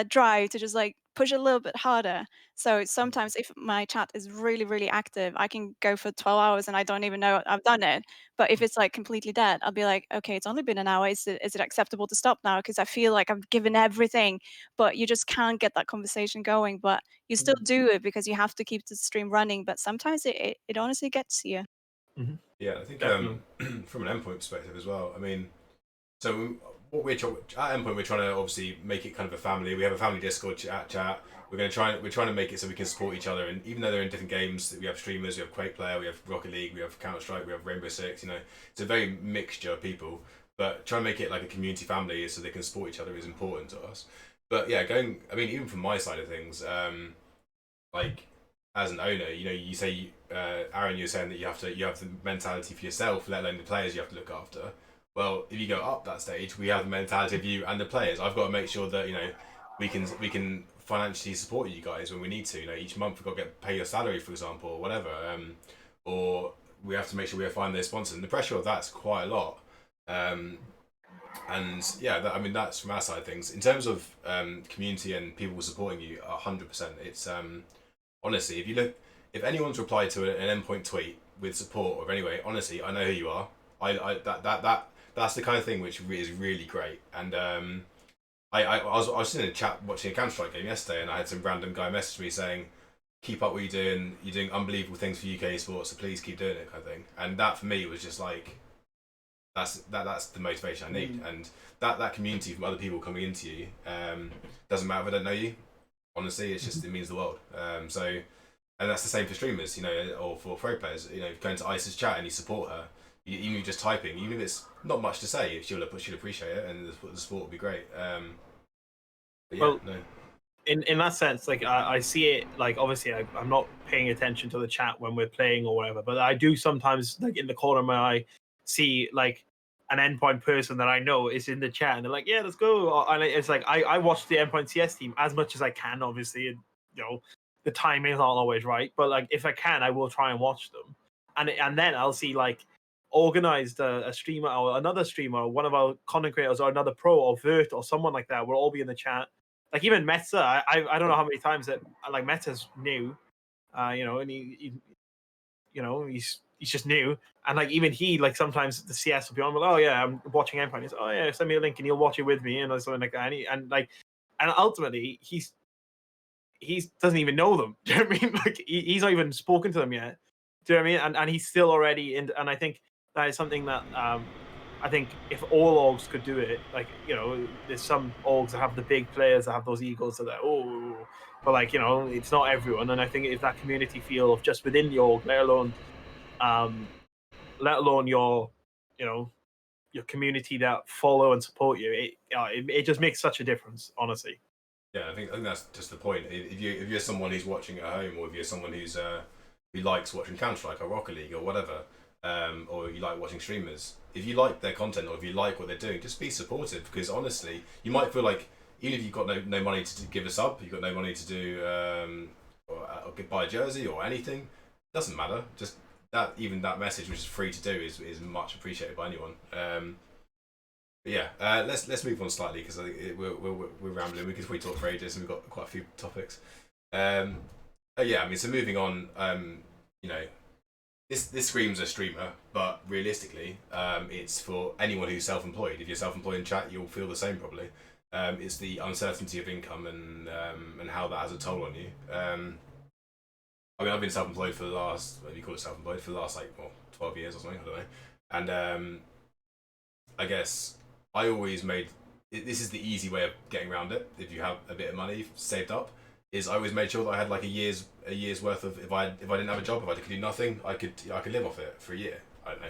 drive to just like push a little bit harder. So sometimes if my chat is really, really active, I can go for 12 hours and I don't even know I've done it. But if it's like completely dead, I'll be like, okay, it's only been an hour. Is it acceptable to stop now? Because I feel like I've given everything, but you just can't get that conversation going. But you still do it because you have to keep the stream running. But sometimes it honestly gets to you. Mm-hmm. Yeah, I think from an endpoint perspective as well. I mean, so what at endpoint, we're trying to obviously make it kind of a family. We have a family Discord chat. We're trying to make it so we can support each other. And even though they're in different games, we have streamers, we have Quake player, we have Rocket League, we have Counter Strike, we have Rainbow Six. It's a very mixture of people. But trying to make it like a community family so they can support each other is important to us. But yeah, even from my side of things, like as an owner, you say, Aaron, you're saying that you have the mentality for yourself, let alone the players you have to look after. Well, if you go up that stage, we have the mentality of you and the players. I've got to make sure that we can financially support you guys when we need to. Each month we've got to pay your salary, for example, or whatever. Or we have to make sure we find their sponsors. And the pressure of that's quite a lot. And yeah, I mean that's from our side of things. In terms of community and people supporting you, 100%. It's honestly, if anyone's replied to an endpoint tweet with support or anyway, honestly, I know who you are. That's the kind of thing which is really great. And I was sitting in a chat watching a Counter Strike game yesterday, and I had some random guy message me saying, "Keep up what you're doing. You're doing unbelievable things for UK sports, so please keep doing it," kind of thing. And that for me was just like that's the motivation I need, and that community from other people coming into you doesn't matter if I don't know you. Honestly, it's just it means the world. So, and that's the same for streamers, or for pro players. Going to Ice's chat and you support her, even if you're just typing, even if it's not much to say, she'll appreciate it, and the support will be great. But yeah, Well, no. In that sense, like I see it, like obviously I'm not paying attention to the chat when we're playing or whatever, but I do sometimes, like in the corner of my eye, see like an endpoint person that I know is in the chat, and they're like, "Yeah, let's go." And it's like I watch the endpoint CS team as much as I can, obviously, and the timing is not always right, but like if I can, I will try and watch them, and then I'll see like organized a streamer or another streamer, or one of our content creators, or another pro or Vert or someone like that will all be in the chat. Like even Meta, I don't know how many times that like Meta's new, and he he's just new, and like even he like sometimes the CS will be on, well, oh yeah, I'm watching Empire. And he's oh yeah, send me a link and he'll watch it with me and something like that. And ultimately he doesn't even know them. Do you know what I mean? Like he's not even spoken to them yet. Do you know what I mean? And he's still already in, and I think that is something that I think if all orgs could do it, like there's some orgs that have the big players that have those egos that but like it's not everyone. And I think if that community feel of just within the org, let alone your your community that follow and support you, it just makes such a difference, honestly. Yeah, I think that's just the point. If you're someone who's watching at home, or if you're someone who likes watching Counter Strike or Rocket League or whatever, or you like watching streamers, if you like their content or if you like what they're doing, just be supportive. Because honestly, you might feel like even if you've got no money to give a sub, you've got no money to do or buy a jersey or anything, doesn't matter. Just even that message, which is free to do, is much appreciated by anyone. But yeah, let's move on slightly because I think we're rambling. We could probably talk for ages, and we've got quite a few topics. Yeah, I mean, so moving on. This screams a streamer, but realistically, it's for anyone who's self-employed. If you're self-employed in chat, you'll feel the same probably. It's the uncertainty of income and how that has a toll on you. I mean, I've been self-employed for the last, what do you call it, self-employed for the last 12 years or something. I don't know. And I guess I always made this is the easy way of getting around it. If you have a bit of money saved up, is I always made sure that I had like a year's worth of if I didn't have a job, if I could do nothing, I could live off it for a year. I don't know.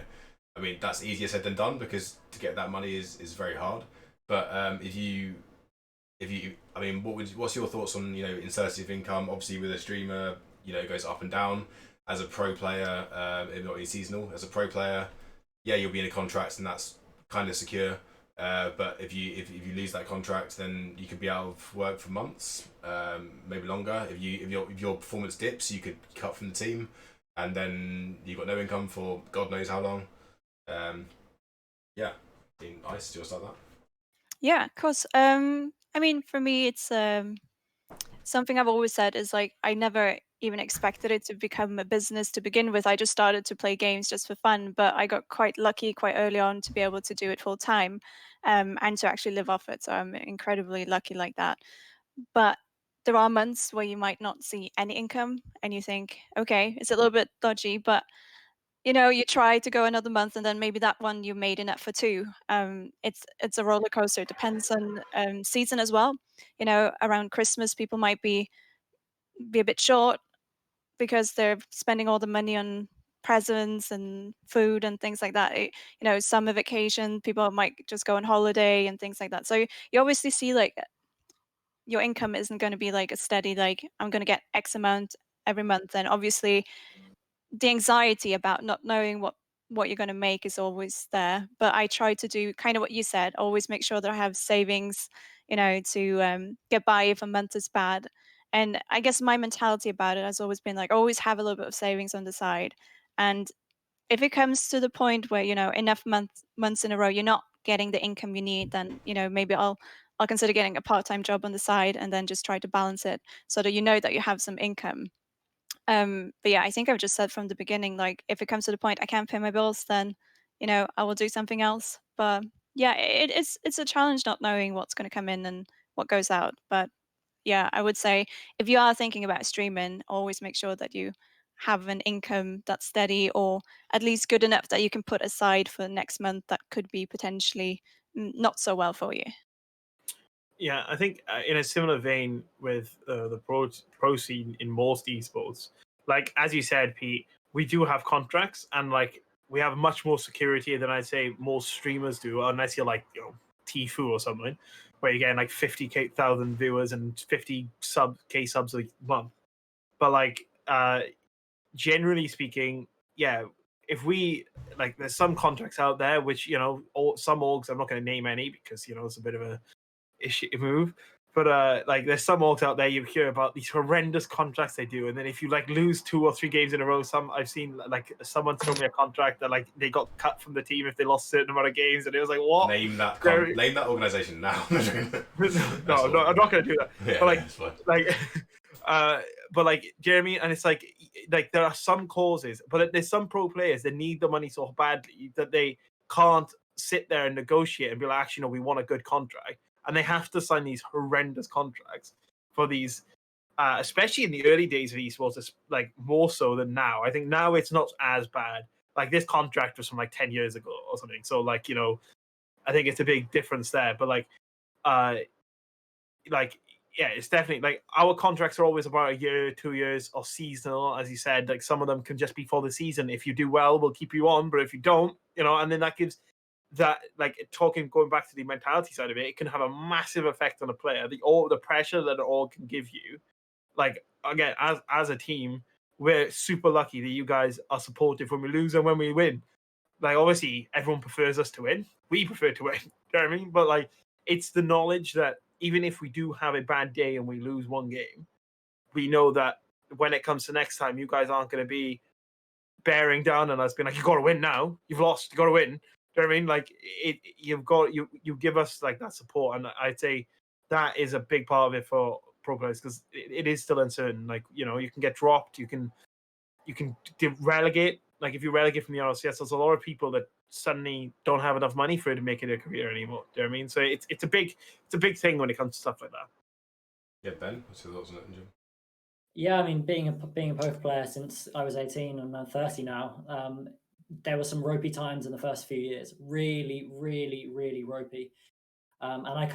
I mean, that's easier said than done because to get that money is very hard. But if you I mean, what's your thoughts on uncertainty of income? Obviously, with a streamer, it goes up and down. As a pro player, if not really seasonal, as a pro player, yeah, you'll be in a contract and that's kind of secure. But if you lose that contract, then you could be out of work for months, maybe longer. If your performance dips, you could cut from the team, and then you've got no income for God knows how long. Yeah, Ice, do you want to start that? Yeah, of course. I mean, for me, it's something I've always said is like I never even expected it to become a business to begin with. I just started to play games just for fun, but I got quite lucky quite early on to be able to do it full time, and to actually live off it. So I'm incredibly lucky like that. But there are months where you might not see any income, and you think, okay, it's a little bit dodgy, but you try to go another month, and then maybe that one you made enough for two. It's a roller coaster. It depends on season as well. Around Christmas, people might be a bit short because they're spending all the money on presents and food and things like that. Summer vacation, people might just go on holiday and things like that. So you obviously see like your income isn't going to be like a steady like I'm going to get X amount every month, and obviously the anxiety about not knowing what you're going to make is always there. But I try to do kind of what you said, always make sure that I have savings, to get by if a month is bad. And I guess my mentality about it has always been like always have a little bit of savings on the side. And if it comes to the point where, you know, enough months in a row you're not getting the income you need, then, you know, maybe I'll consider getting a part-time job on the side and then just try to balance it so that you know that you have some income. But yeah, I think I've just said from the beginning, like, if it comes to the point I can't pay my bills, then, you know, I will do something else. But yeah, it's a challenge not knowing what's going to come in and what goes out. But yeah, I would say if you are thinking about streaming, always make sure that you have an income that's steady or at least good enough that you can put aside for next month that could be potentially not so well for you. Yeah, I think in a similar vein with the pro scene in most esports, like as you said, Pete, we do have contracts and like we have much more security than I'd say most streamers do, unless you're like, you know, Tfue or something, where you're getting like 50,000 viewers and 50 subs a month. But like generally speaking, yeah, if we like, there's some contracts out there which, you know, some orgs, I'm not going to name any because, you know, it's a bit of a issue move, but like there's some orgs out there you hear about these horrendous contracts they do, and then if you like lose 2 or 3 games in a row, I've seen like someone told me a contract that like they got cut from the team if they lost a certain amount of games, and it was like, what? Name that organization now. No, I'm not going to do that. Yeah, but like, that's fine. like, but like Jeremy, and it's like there are some causes, but there's some pro players that need the money so badly that they can't sit there and negotiate and be like, actually, no, we want a good contract. And they have to sign these horrendous contracts for these, especially in the early days of esports, it's like more so than now. I think now it's not as bad. Like this contract was from like 10 years ago or something. So like, you know, I think it's a big difference there. But like yeah, it's definitely like our contracts are always about a year, 2 years, or seasonal, as you said. Like some of them can just be for the season. If you do well, we'll keep you on. But if you don't, you know, and then that gives that, like going back to the mentality side of it, it can have a massive effect on a player. The pressure that it all can give you. Like again, as a team, we're super lucky that you guys are supportive when we lose and when we win. Like obviously, everyone prefers us to win. We prefer to win. You know what I mean? But like, it's the knowledge that even if we do have a bad day and we lose one game, we know that when it comes to next time, you guys aren't going to be bearing down on us, being like, "You got to win now. You've lost. You got to win." Do you know what I mean? Like you give us like that support, and I'd say that is a big part of it for pro players because it is still uncertain. Like, you know, you can get dropped, you can relegate. Like if you relegate from the RLCS, there's a lot of people that suddenly don't have enough money for it to make it a career anymore. Do you know what I mean? So it's a big thing when it comes to stuff like that. Yeah, Ben, what's your thoughts on it, Jim? Yeah, I mean, being a poker player since I was 18 and I'm 30 now, there were some ropey times in the first few years. Really, really, really ropey. And I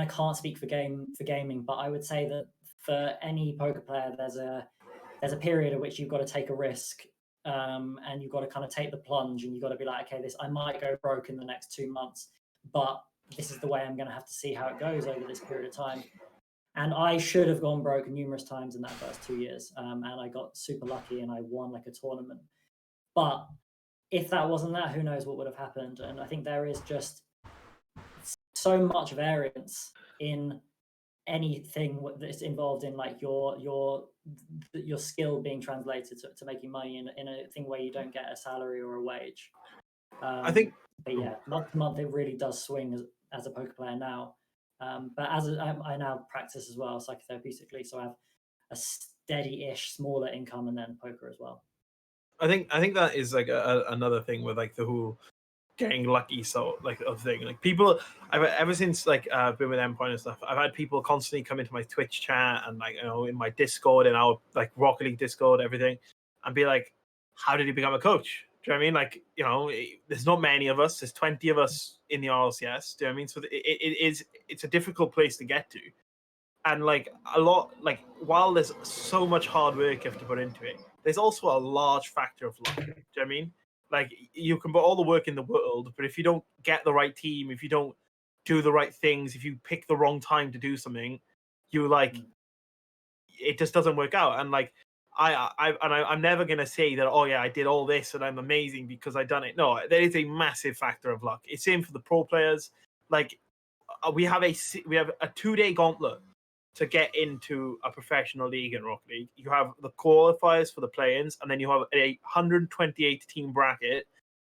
can't speak for gaming, but I would say that for any poker player, there's a period in which you've got to take a risk, and you've got to kind of take the plunge, and you've got to be like, okay, I might go broke in the next 2 months, but this is the way I'm going to have to see how it goes over this period of time. And I should have gone broke numerous times in that first 2 years, and I got super lucky and I won like a tournament. But if that wasn't that, who knows what would have happened? And I think there is just so much variance in anything that's involved in like your skill being translated to making money in a thing where you don't get a salary or a wage. I think, but yeah, month to month it really does swing as a poker player now. But I now practice as well psychotherapeutically, so I have a steady-ish smaller income and then poker as well. I think that is like another thing with like the whole getting lucky of thing. Like people, I've ever since like been with Endpoint and stuff, I've had people constantly come into my Twitch chat and like, you know, in my Discord and our like Rocket League Discord, everything, and be like, how did you become a coach? Do you know what I mean? Like, you know, there's not many of us. There's 20 of us in the RLCS. Do you know what I mean? So it's a difficult place to get to, and like a lot, like while there's so much hard work you have to put into it, there's also a large factor of luck. Do you know what I mean? Like you can put all the work in the world, but if you don't get the right team, if you don't do the right things, if you pick the wrong time to do something, you like it just doesn't work out. And like I'm never gonna say that, oh yeah, I did all this and I'm amazing because I done it. No, there is a massive factor of luck. It's same for the pro players. Like we have a 2-day gauntlet to get into a professional league in Rocket League, you have the qualifiers for the play-ins, and then you have a 128 team bracket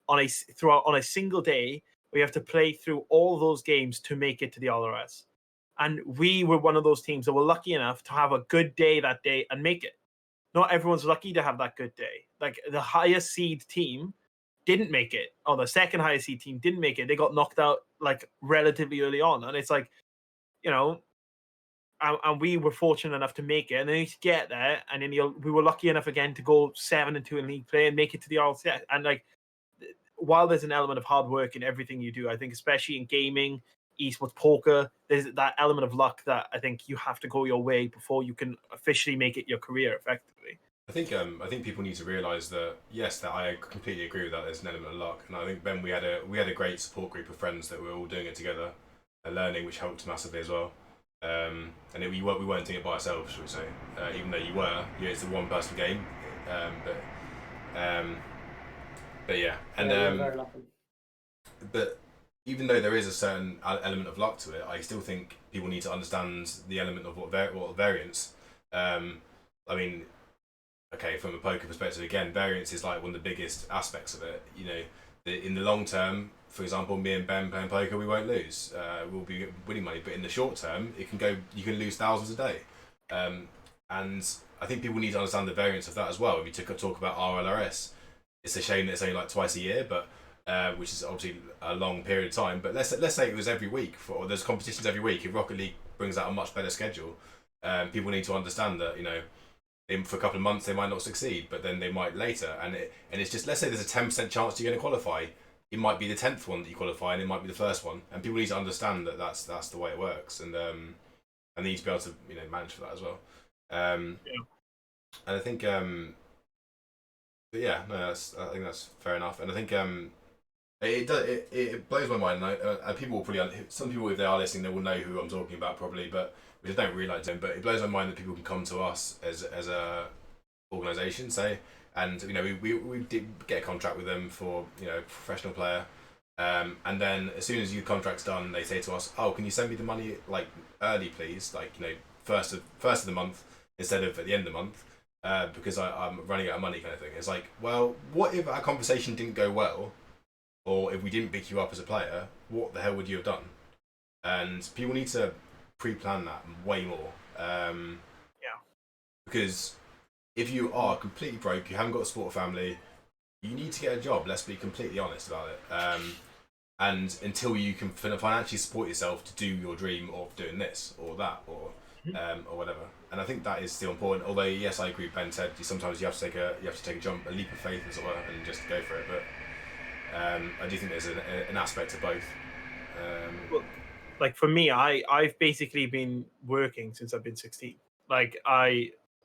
on a single day. We have to play through all those games to make it to the LRS. And we were one of those teams that were lucky enough to have a good day that day and make it. Not everyone's lucky to have that good day. Like the highest seed team didn't make it, or the second highest seed team didn't make it. They got knocked out like relatively early on. And it's like, you know, and we were fortunate enough to make it. And then you get there, and then we were lucky enough again to go 7-2 in league play and make it to the RLCS. And like, while there's an element of hard work in everything you do, I think especially in gaming, esports, poker, there's that element of luck that I think you have to go your way before you can officially make it your career effectively. I think people need to realise that yes, that I completely agree with that. There's an element of luck, and I think Ben, we had a great support group of friends that were all doing it together, and learning, which helped massively as well. And we weren't doing it by ourselves, should we say? Even though it's a one-person game, but yeah, and we're very lucky. But even though there is a certain element of luck to it, I still think people need to understand the element of what variance. I mean, okay, from a poker perspective, again, variance is like one of the biggest aspects of it. You know, in the long term, for example, me and Ben playing poker, we won't lose. We'll be winning money, but in the short term, you can lose thousands a day. And I think people need to understand the variance of that as well. If you talk about RLRS, it's a shame that it's only like twice a year, but which is obviously a long period of time. But let's say it was every week, or there's competitions every week. If Rocket League brings out a much better schedule, people need to understand that, you know, for a couple of months they might not succeed, but then they might later. And it's just, let's say there's a 10% chance you're going to qualify. It might be the 10th one that you qualify, and it might be the first one. And people need to understand that that's the way it works, and they need to be able to, you know, manage for that as well. And I think, but yeah, no, I think that's fair enough. And I think it blows my mind. And people will probably, some people, if they are listening, they will know who I'm talking about probably, but we just don't realise them. But it blows my mind that people can come to us as a organisation, say, and you know, we did get a contract with them for, you know, professional player, and then as soon as your contract's done, they say to us, oh, can you send me the money like early, please, like, you know, first of the month instead of at the end of the month. Because I'm running out of money, kind of thing. It's like, well, what if our conversation didn't go well, or if we didn't pick you up as a player? What the hell would you have done? And people need to pre-plan that way more. Because if you are completely broke, you haven't got a sport family, you need to get a job. Let's be completely honest about it. And until you can financially support yourself to do your dream of doing this or that or whatever. And I think that is still important. Although, yes, I agree. Ben said sometimes you have to take a jump, a leap of faith, and sort of, and just go for it. But I do think there's an aspect to both. Well, like for me, I've basically been working since I've been 16. Like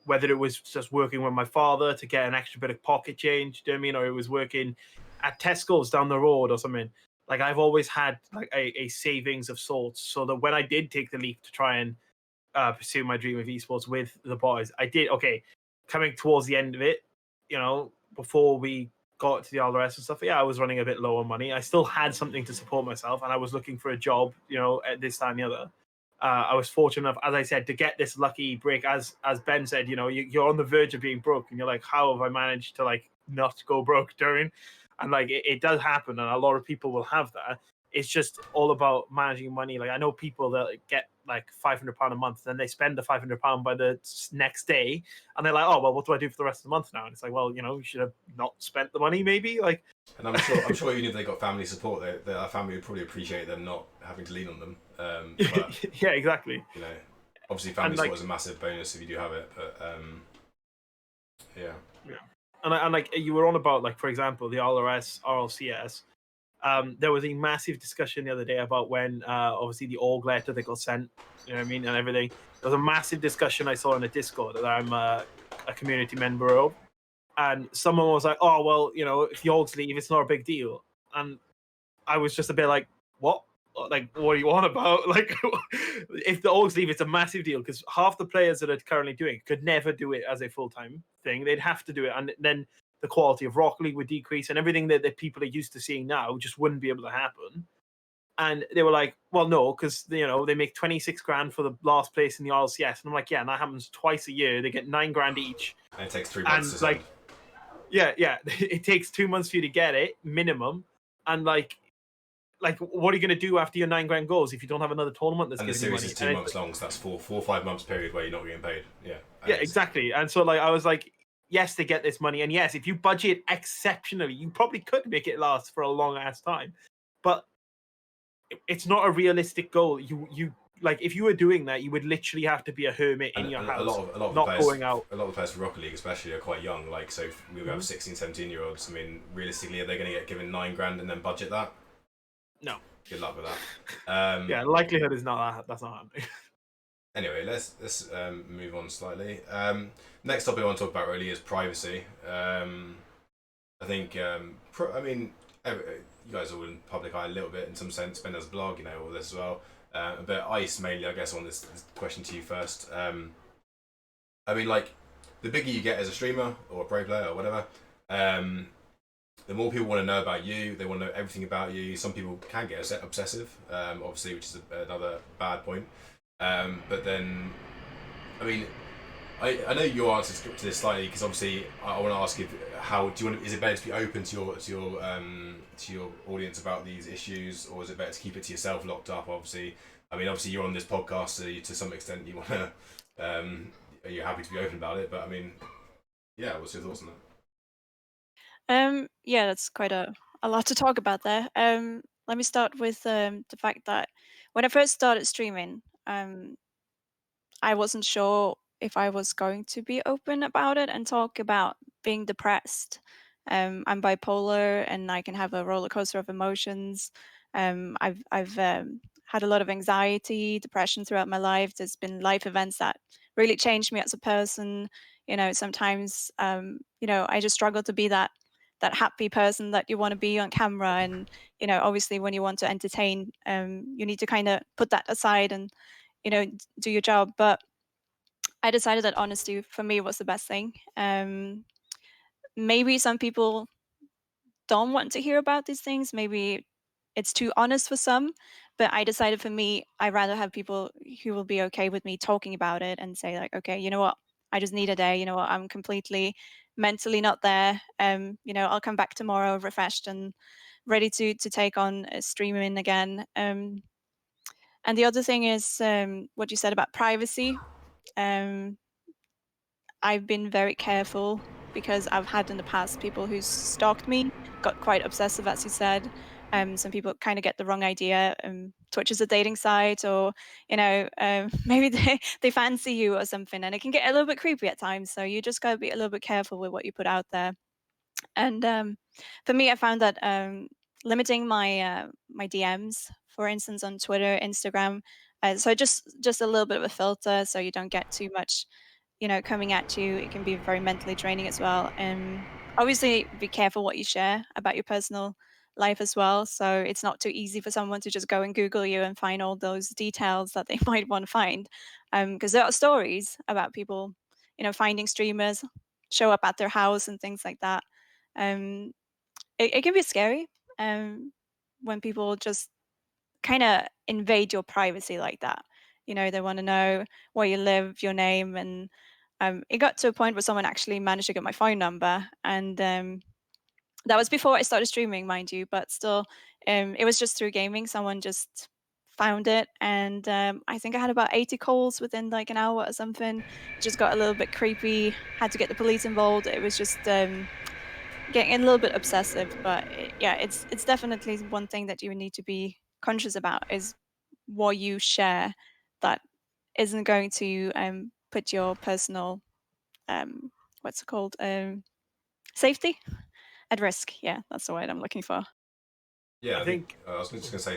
whether it was just working with my father to get an extra bit of pocket change, do you know what I mean, or it was working at Tesco's down the road or something. Like I've always had like a savings of sorts, so that when I did take the leap to try and pursue my dream of esports with the boys, I did. Okay, coming towards the end of it, you know, before we got to the LRS and stuff, yeah, I was running a bit low on money. I still had something to support myself, and I was looking for a job, you know, at this time and the other. I was fortunate enough, as I said, to get this lucky break. As Ben said, you know, you're on the verge of being broke, and you're like, how have I managed to like not go broke during? And like it does happen, and a lot of people will have that. It's just all about managing money. Like I know people that get like £500 a month, then they spend the £500 by the next day, and they're like, oh well, what do I do for the rest of the month now? And it's like, well, you know, you should have not spent the money, maybe. Like, and I'm sure even if they got family support, their family would probably appreciate them not having to lean on them. But, yeah, exactly. You know, obviously family support is a massive bonus if you do have it, but yeah. And like you were on about, like, for example, the RLRS, RLCS. There was a massive discussion the other day about when obviously the org letter that got sent, you know what I mean, and everything. There was a massive discussion I saw in the Discord that I'm a community member of, and someone was like, oh well, you know, if the orgs leave, it's not a big deal. And I was just a bit like, what? Like, what are you on about? Like, if the orgs leave, it's a massive deal, because half the players that are currently doing it could never do it as a full-time thing. They'd have to do it, and then the quality of Rocket League would decrease, and everything that people are used to seeing now just wouldn't be able to happen. And they were like, well, no, because they make 26 grand for the last place in the RLCS. And I'm like, yeah, and that happens twice a year. They get 9 grand each. And it takes 3 months to like, yeah, it takes 2 months for you to get it minimum. And like, what are you going to do after your 9 grand goes if you don't have another tournament that's and the giving you series money? is 2 months long, so that's 4 or 5 months period where you're not getting paid. Yeah. Yeah, exactly. And so like I was like, yes, they get this money, and yes, if you budget exceptionally, you probably could make it last for a long ass time. But it's not a realistic goal. You like if you were doing that, you would literally have to be a hermit in your house, a lot of not players, going out. A lot of the players for Rocket League, especially, are quite young. Like, so if we have 16, 17-year-olds. I mean, realistically, are they going to get given 9 grand and then budget that? No. Good luck with that. Yeah, likelihood is not that. That's not happening. Anyway, let's move on slightly. Next topic I want to talk about really is privacy. I think, I mean, you guys are all in public eye a little bit in some sense. Ben does a blog, all this as well. But Ice mainly, I guess, on this question to you first. I mean, like, the bigger you get as a streamer or a pro player or whatever, the more people want to know about you. They want to know everything about you. Some people can get obsessive, obviously, which is another bad point. But then, I mean, I know your answer to this slightly, because obviously I want to ask you is it better to be open to your audience about these issues, or is it better to keep it to yourself, locked up? Obviously you're on this podcast, so to some extent you want to are you happy to be open about it? But I mean, yeah, what's your thoughts on that? Yeah, that's quite a lot to talk about there. Let me start with the fact that when I first started streaming, I wasn't sure if I was going to be open about it and talk about being depressed. I'm bipolar, and I can have a roller coaster of emotions. I've had a lot of anxiety, depression throughout my life. There's been life events that really changed me as a person. Sometimes I just struggle to be that happy person that you want to be on camera. And obviously, when you want to entertain, you need to kind of put that aside and do your job. But I decided that honesty for me was the best thing. Maybe some people don't want to hear about these things. Maybe it's too honest for some, but I decided for me, I'd rather have people who will be okay with me talking about it and say like, okay, you know what, I just need a day. You know what, I'm completely mentally not there. I'll come back tomorrow refreshed and ready to take on streaming again. And the other thing is what you said about privacy. I've been very careful because I've had in the past people who stalked me, got quite obsessive, as you said. Some people kind of get the wrong idea. Twitch is a dating site, or maybe they fancy you or something, and it can get a little bit creepy at times. So you just gotta be a little bit careful with what you put out there. And for me, I found that limiting my DMs, for instance, on Twitter, Instagram, so just a little bit of a filter, so you don't get too much coming at you. It can be very mentally draining as well. And obviously, be careful what you share about your personal life as well. So it's not too easy for someone to just go and Google you and find all those details that they might want to find. Because there are stories about people, finding streamers, show up at their house and things like that. It can be scary when people just kind of invade your privacy like that. They want to know where you live, your name, and it got to a point where someone actually managed to get my phone number, and that was before I started streaming, mind you, but still, it was just through gaming. Someone just found it, and I think I had about 80 calls within like an hour or something. It just got a little bit creepy. Had to get the police involved. It was just getting a little bit obsessive. But yeah, it's definitely one thing that you need to be conscious about is what you share that isn't going to put your personal what's it called safety at risk. Yeah, that's the word I'm looking for. Yeah, I think I was just going to say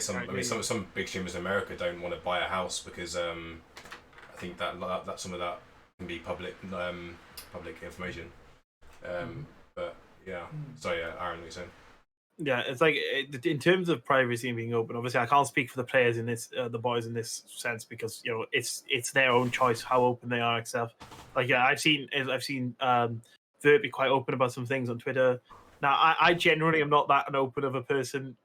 some big streamers in America don't want to buy a house because I think that some of that can be public information. But yeah, sorry, Aaron, what are you saying? Yeah, it's like in terms of privacy and being open. Obviously, I can't speak for the players in this, the boys in this sense, because it's their own choice how open they are. Except, like, yeah, I've seen Vert be quite open about some things on Twitter. Now, I generally am not that an open of a person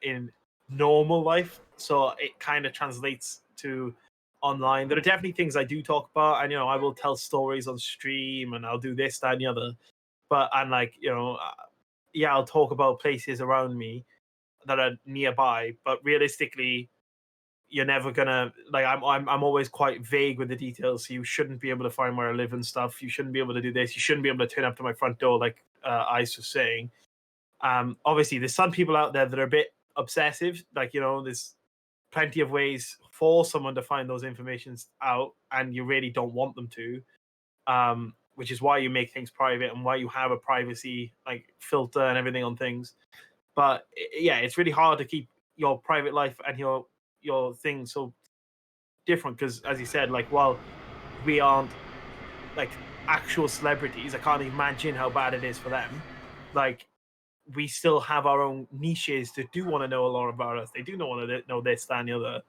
in normal life, so it kind of translates to online. There are definitely things I do talk about, and I will tell stories on stream, and I'll do this, that, and the other. But I'm like, yeah, I'll talk about places around me that are nearby. But realistically, you're never gonna like. I'm always quite vague with the details. So you shouldn't be able to find where I live and stuff. You shouldn't be able to do this. You shouldn't be able to turn up to my front door, like Ice was saying. Obviously, there's some people out there that are a bit obsessive. Like, there's plenty of ways for someone to find those informations out, and you really don't want them to. Which is why you make things private and why you have a privacy like filter and everything on things. But yeah, it's really hard to keep your private life and your thing so different, because as you said, like, while we aren't like actual celebrities, I can't imagine how bad it is for them. Like, we still have our own niches that do want to know a lot about us. They do not want to know this, that, and the other.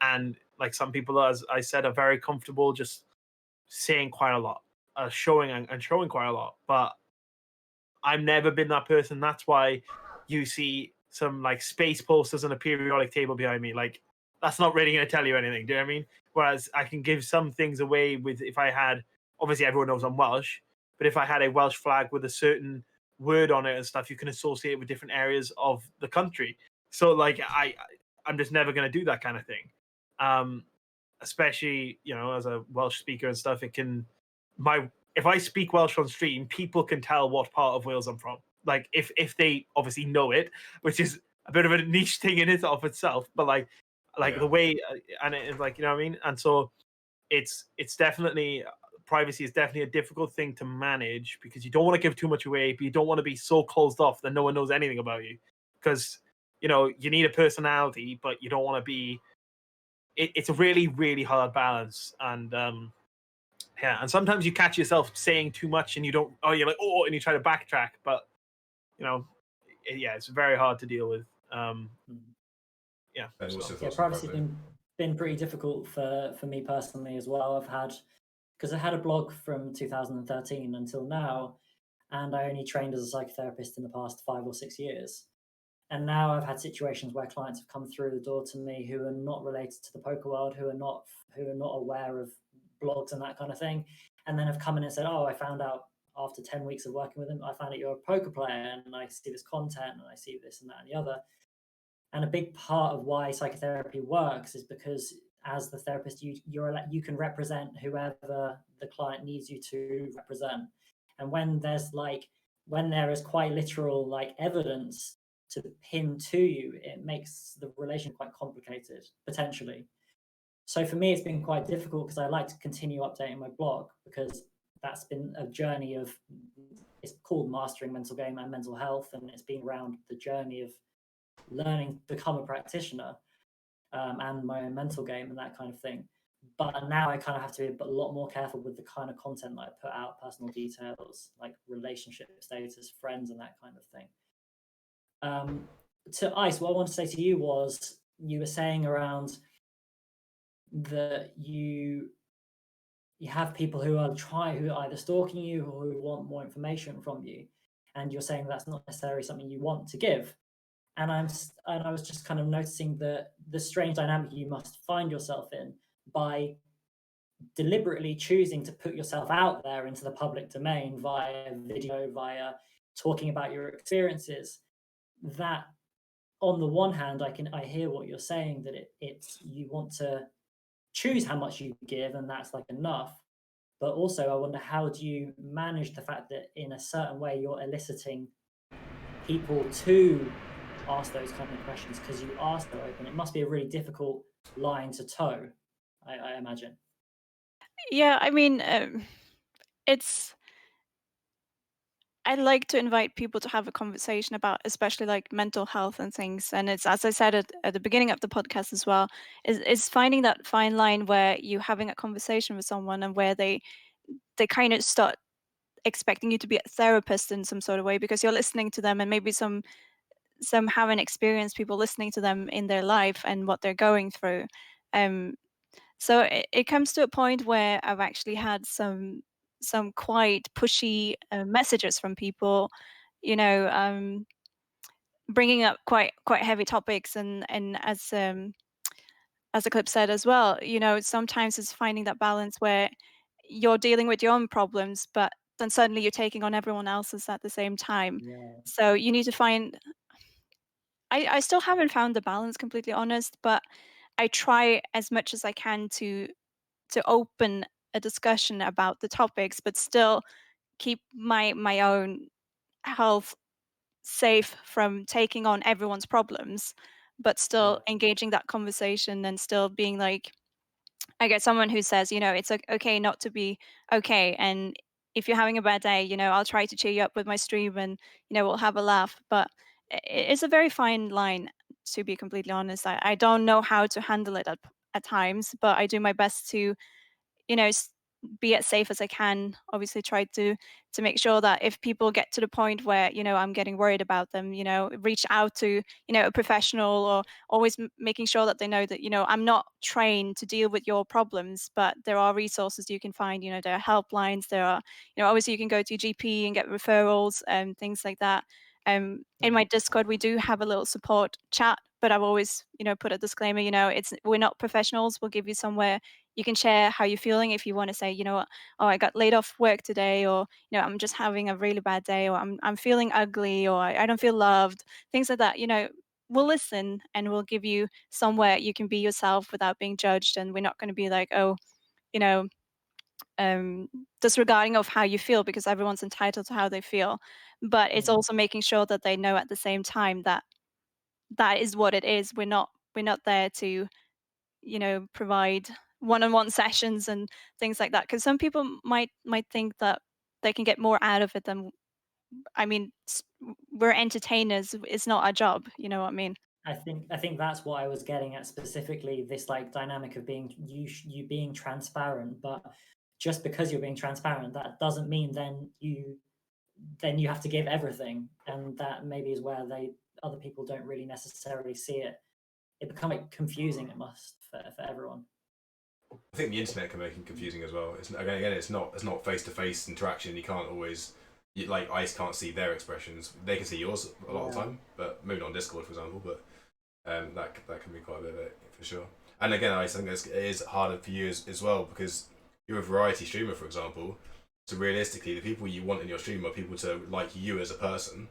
And like, some people, as I said, are very comfortable just saying quite a lot, showing quite a lot. But I've never been that person. That's why you see some like space posters on a periodic table behind me. Like, that's not really going to tell you anything. Do you know what I mean? Whereas I can give some things away with, if I had, obviously everyone knows I'm Welsh, but if I had a Welsh flag with a certain word on it and stuff, you can associate it with different areas of the country. So like, I'm just never going to do that kind of thing. Especially, as a Welsh speaker and stuff, if I speak Welsh on stream, people can tell what part of Wales I'm from. Like, if they obviously know it, which is a bit of a niche thing in it of itself, but like the way, and it's like, you know what I mean? And so it's definitely, privacy is definitely a difficult thing to manage, because you don't want to give too much away, but you don't want to be so closed off that no one knows anything about you. Because, you need a personality, but you don't want to be, it's a really, really hard balance. And yeah, and sometimes you catch yourself saying too much, and you're like, and you try to backtrack, but yeah, it's very hard to deal with. Yeah, And also yeah, privacy's been pretty difficult for me personally as well. Because I had a blog from 2013 until now, and I only trained as a psychotherapist in the past 5 or 6 years. And now I've had situations where clients have come through the door to me who are not related to the poker world, who are not aware of blogs and that kind of thing, and then have come in and said, "Oh, I found out after 10 weeks of working with them, I found out you're a poker player, and I see this content, and I see this and that and the other." And a big part of why psychotherapy works is because as the therapist, you can represent whoever the client needs you to represent. And when there is quite literal like evidence to pin to you, it makes the relation quite complicated potentially. So for me, it's been quite difficult, because I like to continue updating my blog, because that's been a journey of, it's called Mastering Mental Game and Mental Health, and it's been around the journey of learning to become a practitioner, and my own mental game and that kind of thing. But now I kind of have to be a lot more careful with the kind of content that I put out, personal details like relationship status, friends, and that kind of thing. To Ice, what I want to say to you was, you were saying around that you have people who are either stalking you or who want more information from you, and you're saying that's not necessarily something you want to give. And I was just kind of noticing the strange dynamic you must find yourself in by deliberately choosing to put yourself out there into the public domain via video, via talking about your experiences. That, on the one hand, I hear what you're saying, that it's you want to choose how much you give, and that's like enough. But also, I wonder, how do you manage the fact that in a certain way you're eliciting people to ask those kind of questions, because you are so open? It must be a really difficult line to toe, I imagine. Yeah, I mean, I like to invite people to have a conversation about, especially like mental health and things. And it's, as I said at the beginning of the podcast as well, is finding that fine line where you're having a conversation with someone, and where they kind of start expecting you to be a therapist in some sort of way, because you're listening to them, and maybe some haven't experienced people listening to them in their life and what they're going through. So it comes to a point where I've actually had some quite pushy messages from people, bringing up quite heavy topics, and as Eclipse said as well, sometimes it's finding that balance where you're dealing with your own problems, but then suddenly you're taking on everyone else's at the same time. Yeah. So you need to find. I still haven't found the balance, completely honest, but I try as much as I can to open a discussion about the topics, but still keep my own health safe from taking on everyone's problems, but still Yeah. engaging that conversation and still being like, I get someone who says, it's okay not to be okay. And if you're having a bad day, I'll try to cheer you up with my stream, and, we'll have a laugh. But it's a very fine line, to be completely honest. I don't know how to handle it at times, but I do my best to be as safe as I can. Obviously, try to make sure that if people get to the point where I'm getting worried about them, reach out to a professional, or always making sure that they know that I'm not trained to deal with your problems, but there are resources you can find. There are helplines. There are obviously you can go to GP and get referrals and things like that. In my Discord, we do have a little support chat, but I've always put a disclaimer. We're not professionals. We'll give you somewhere you can share how you're feeling. If you want to say, what, oh, I got laid off work today, or I'm just having a really bad day, or I'm feeling ugly, or I don't feel loved, things like that. We'll listen, and we'll give you somewhere you can be yourself without being judged, and we're not going to be like, oh, you know, um, disregarding of how you feel, because everyone's entitled to how they feel. But it's Yeah. also making sure that they know at the same time that that is what it is. We're not there to provide one-on-one sessions and things like that, because some people might think that they can get more out of it than. I mean, we're entertainers. It's not our job. You know what I mean? I think that's what I was getting at specifically. This like dynamic of being you being transparent, but just because you're being transparent, that doesn't mean then you have to give everything, and that maybe is where other people don't really necessarily see it. It becomes like confusing. It must for everyone. I think the internet can make it confusing as well. It's not face to face interaction. You can't always, like Ice can't see their expressions. They can see yours a lot of the Yeah. time, but maybe not on Discord, for example. But that can be quite a bit of it for sure. And again, I think it is harder for you as well, because you're a variety streamer, for example. So realistically, the people you want in your stream are people to like you as a person,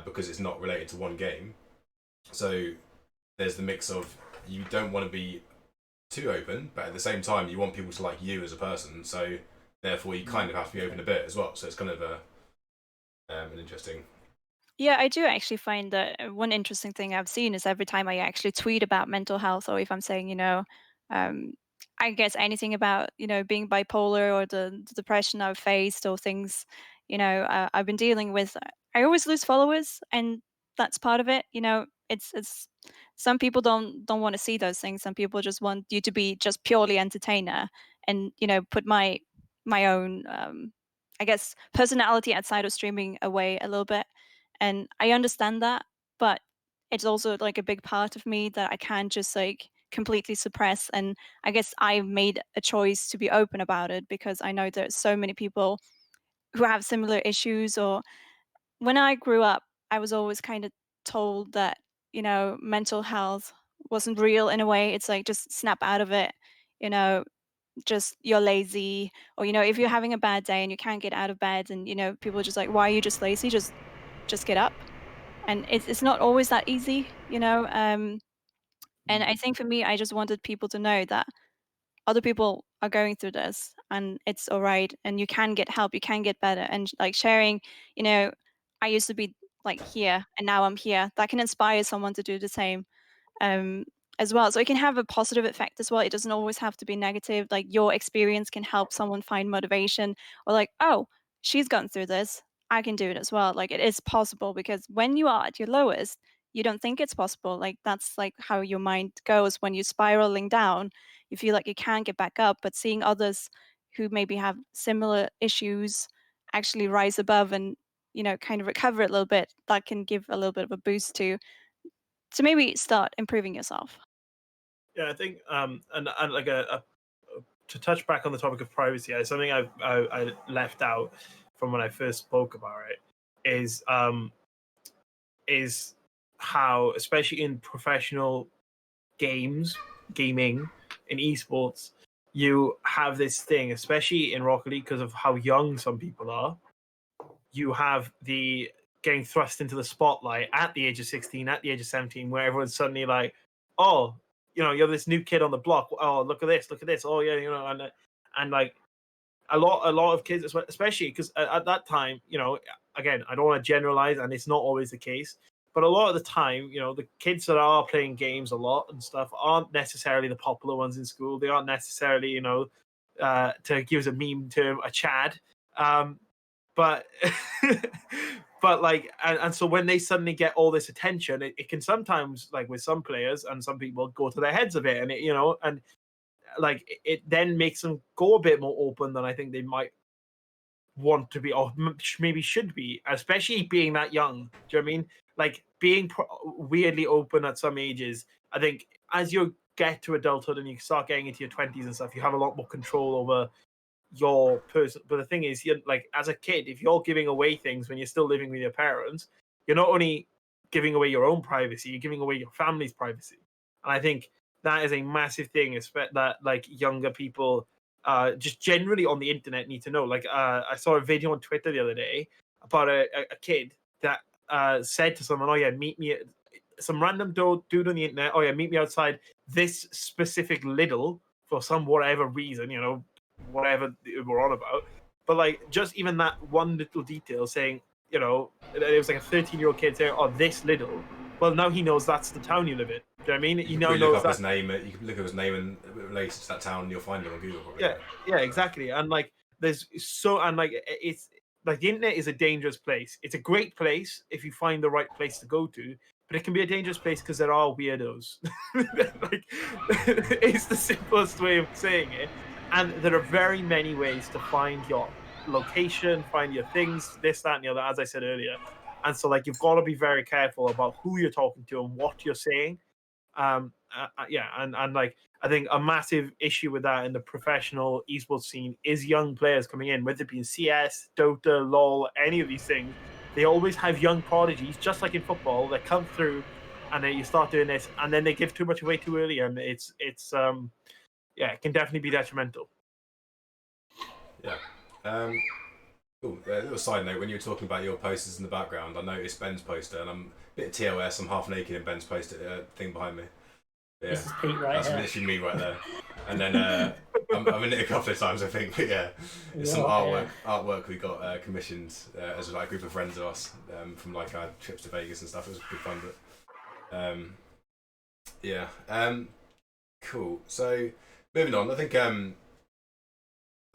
because it's not related to one game. So there's the mix of, you don't want to be too open, but at the same time you want people to like you as a person. So therefore you kind of have to be open a bit as well. So it's kind of an interesting. Yeah, I do actually find that one interesting thing I've seen is every time I actually tweet about mental health, or if I'm saying, um, I guess anything about, being bipolar, or the depression I've faced, or things, I've been dealing with, I always lose followers, and that's part of it. It's some people don't want to see those things. Some people just want you to be just purely entertainer, and put my own, I guess, personality outside of streaming away a little bit. And I understand that, but it's also like a big part of me that I can't just like completely suppress. And I guess I made a choice to be open about it, because I know there's so many people who have similar issues. Or when I grew up, I was always kind of told that, mental health wasn't real in a way. It's like, just snap out of it, you know, just you're lazy. Or, if you're having a bad day and you can't get out of bed, and, people are just like, why are you just lazy? Just get up. And it's not always that easy. And I think for me, I just wanted people to know that other people are going through this, and it's all right, and you can get help, you can get better. And like sharing, you know I used to be like here, and now I'm here, that can inspire someone to do the same, um, as well. So it can have a positive effect as well. It doesn't always have to be negative. Like, your experience can help someone find motivation, or like, oh, she's gone through this, I can do it as well. Like, it is possible, because when you are at your lowest, you don't think it's possible. Like, that's like how your mind goes when you're spiraling down. You feel like you can't get back up, but seeing others who maybe have similar issues actually rise above, and kind of recover a little bit, that can give a little bit of a boost to maybe start improving yourself. Yeah, I think and like to touch back on the topic of privacy, something I left out from when I first spoke about it is how, especially in professional gaming, in esports, you have this thing, especially in Rocket League, because of how young some people are. You have the getting thrust into the spotlight at the age of 16, at the age of 17, where everyone's suddenly like, oh, you're this new kid on the block. Oh, look at this. Oh, yeah, and like a lot of kids, especially because at that time, again, I don't want to generalize, and it's not always the case, but a lot of the time, the kids that are playing games a lot and stuff aren't necessarily the popular ones in school. They aren't necessarily, to give us a meme term, a Chad. But but like, and so when they suddenly get all this attention, it can sometimes, like with some players and some people, go to their heads of it, and and like it then makes them go a bit more open than I think they might want to be, or maybe should be, especially being that young. Do you know what I mean? Like being weirdly open at some ages. I think as you get to adulthood and you start getting into your 20s and stuff, you have a lot more control over your person. But the thing is, you're like, as a kid, if you're giving away things when you're still living with your parents, you're not only giving away your own privacy, you're giving away your family's privacy. And I think that is a massive thing, that like younger people, just generally on the internet, need to know. Like I saw a video on Twitter the other day about a kid that said to someone, oh yeah, meet me at some random dude on the internet, oh yeah, meet me outside this specific Lidl for some whatever reason, whatever we're on about. But like, just even that one little detail saying, it was like a 13-year-old kid saying, oh, this Lidl. Well, now he knows that's the town you live in. Do you know what I mean? You can look up his name. You can look up his name and related to that town, and you'll find it on Google. Probably. Yeah, exactly. And like, it's like the internet is a dangerous place. It's a great place if you find the right place to go to, but it can be a dangerous place because there are weirdos. Like, it's the simplest way of saying it. And there are very many ways to find your location, find your things, this, that, and the other, as I said earlier. And so, like, you've got to be very careful about who you're talking to and what you're saying. And like, I think a massive issue with that in the professional esports scene is young players coming in, whether it be in CS, Dota, LoL, any of these things. They always have young prodigies, just like in football, that come through, and then you start doing this, and then they give too much away too early, and it's it can definitely be detrimental. Yeah. Cool. A little side note, when you were talking about your posters in the background, I noticed Ben's poster, and I'm a bit TOS, I'm half naked in Ben's poster thing behind me. Yeah. This is Pete right That's here. literally me right there. And then I'm in it a couple of times, I think, but yeah. It's some artwork we got commissioned as like a group of friends of us from like our trips to Vegas and stuff. It was good fun, but cool. So moving on, I think the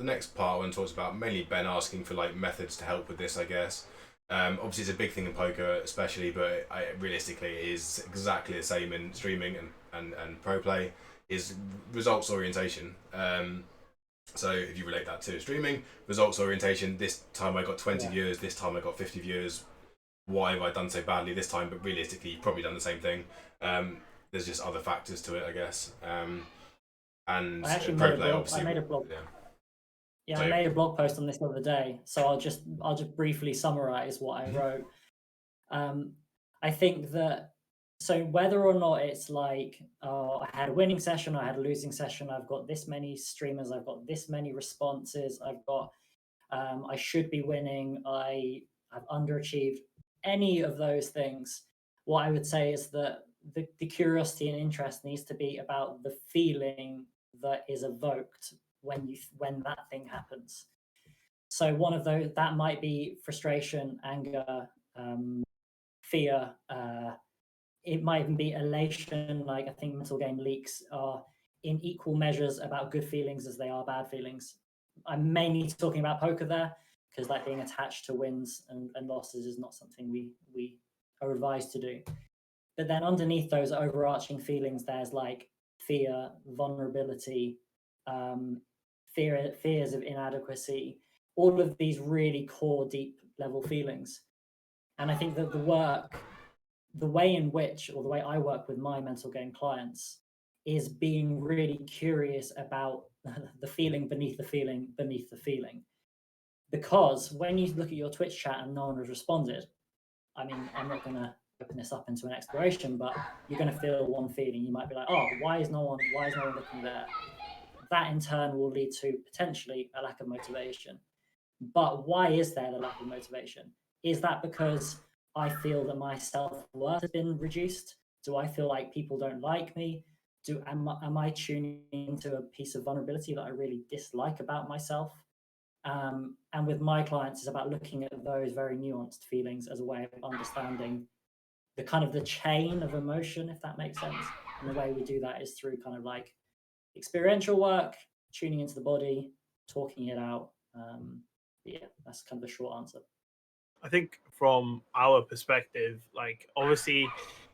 next part I want to talk about, mainly Ben asking for like methods to help with this, I guess. Obviously it's a big thing in poker especially, but realistically it is exactly the same in streaming and pro play, is results orientation. So if you relate that to streaming, results orientation, this time I got 20 viewers, this time I got 50 viewers, why have I done so badly this time? But realistically you've probably done the same thing. There's just other factors to it, I guess. And pro play, obviously. I made a blog. Yeah, I made a blog post on this the other day, so I'll just briefly summarize what I wrote. I think that, so whether or not it's like, I had a winning session, I had a losing session, I've got this many streamers, I've got this many responses, I've got, I should be winning, I've underachieved, any of those things, what I would say is that the curiosity and interest needs to be about the feeling that is evoked when that thing happens. So one of those, that might be frustration, anger, fear, it might even be elation. Like, I think mental game leaks are in equal measures about good feelings as they are bad feelings. I'm mainly talking about poker there, because like being attached to wins and losses is not something we are advised to do. But then underneath those overarching feelings, there's like fear, vulnerability, fears of inadequacy, all of these really core, deep level feelings. And I think that the way in which, or the way I work with my mental game clients, is being really curious about the feeling beneath the feeling beneath the feeling. Because when you look at your Twitch chat and no one has responded, I mean, I'm not gonna open this up into an exploration, but you're going to feel one feeling. You might be like, oh, why is no one looking there? That in turn will lead to potentially a lack of motivation. But why is there the lack of motivation? Is that because I feel that my self-worth has been reduced? Do I feel like people don't like me? Am I tuning into a piece of vulnerability that I really dislike about myself? And with my clients, it's about looking at those very nuanced feelings as a way of understanding the kind of the chain of emotion, if that makes sense. And the way we do that is through kind of like experiential work, tuning into the body, talking it out. Yeah, that's kind of the short answer. I think from our perspective, like obviously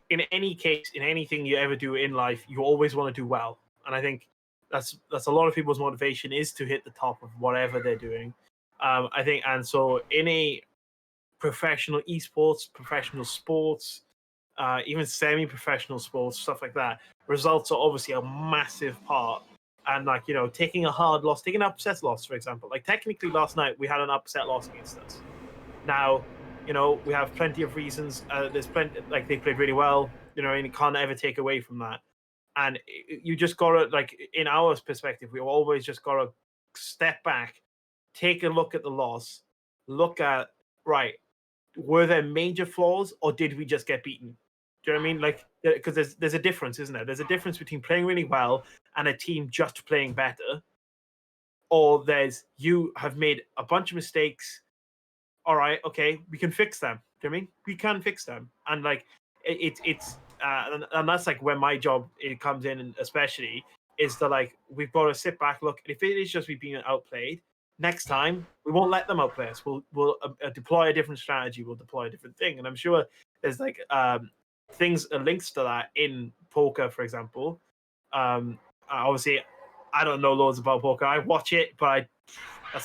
in any case, in anything you ever do in life, you always want to do well. And I think that's a lot of people's motivation is to hit the top of whatever they're doing. I think, and so in a professional esports, professional sports, even semi-professional sports, stuff like that, results are obviously a massive part. And like, you know, taking a hard loss, taking an upset loss, for example, like technically last night we had an upset loss against us. Now, you know, we have plenty of reasons. There's plenty, like they played really well, you know, and you can't ever take away from that. And you just gotta, like, in our perspective, we always just gotta step back, take a look at the loss, look at, right, were there major flaws or did we just get beaten? Do you know what I mean? Like, because there's a difference, isn't there? There's a difference between playing really well and a team just playing better, or there's you have made a bunch of mistakes. All right, okay, we can fix them. Do you know what I mean? We can fix them, and like it's and that's like when my job it comes in, and especially is that like we've got to sit back, look. If it is just we being outplayed, next time we won't let them outplay us. We'll deploy a different strategy. We'll deploy a different thing, and I'm sure there's like things links to that in poker, for example. Obviously, I don't know loads about poker. I watch it, but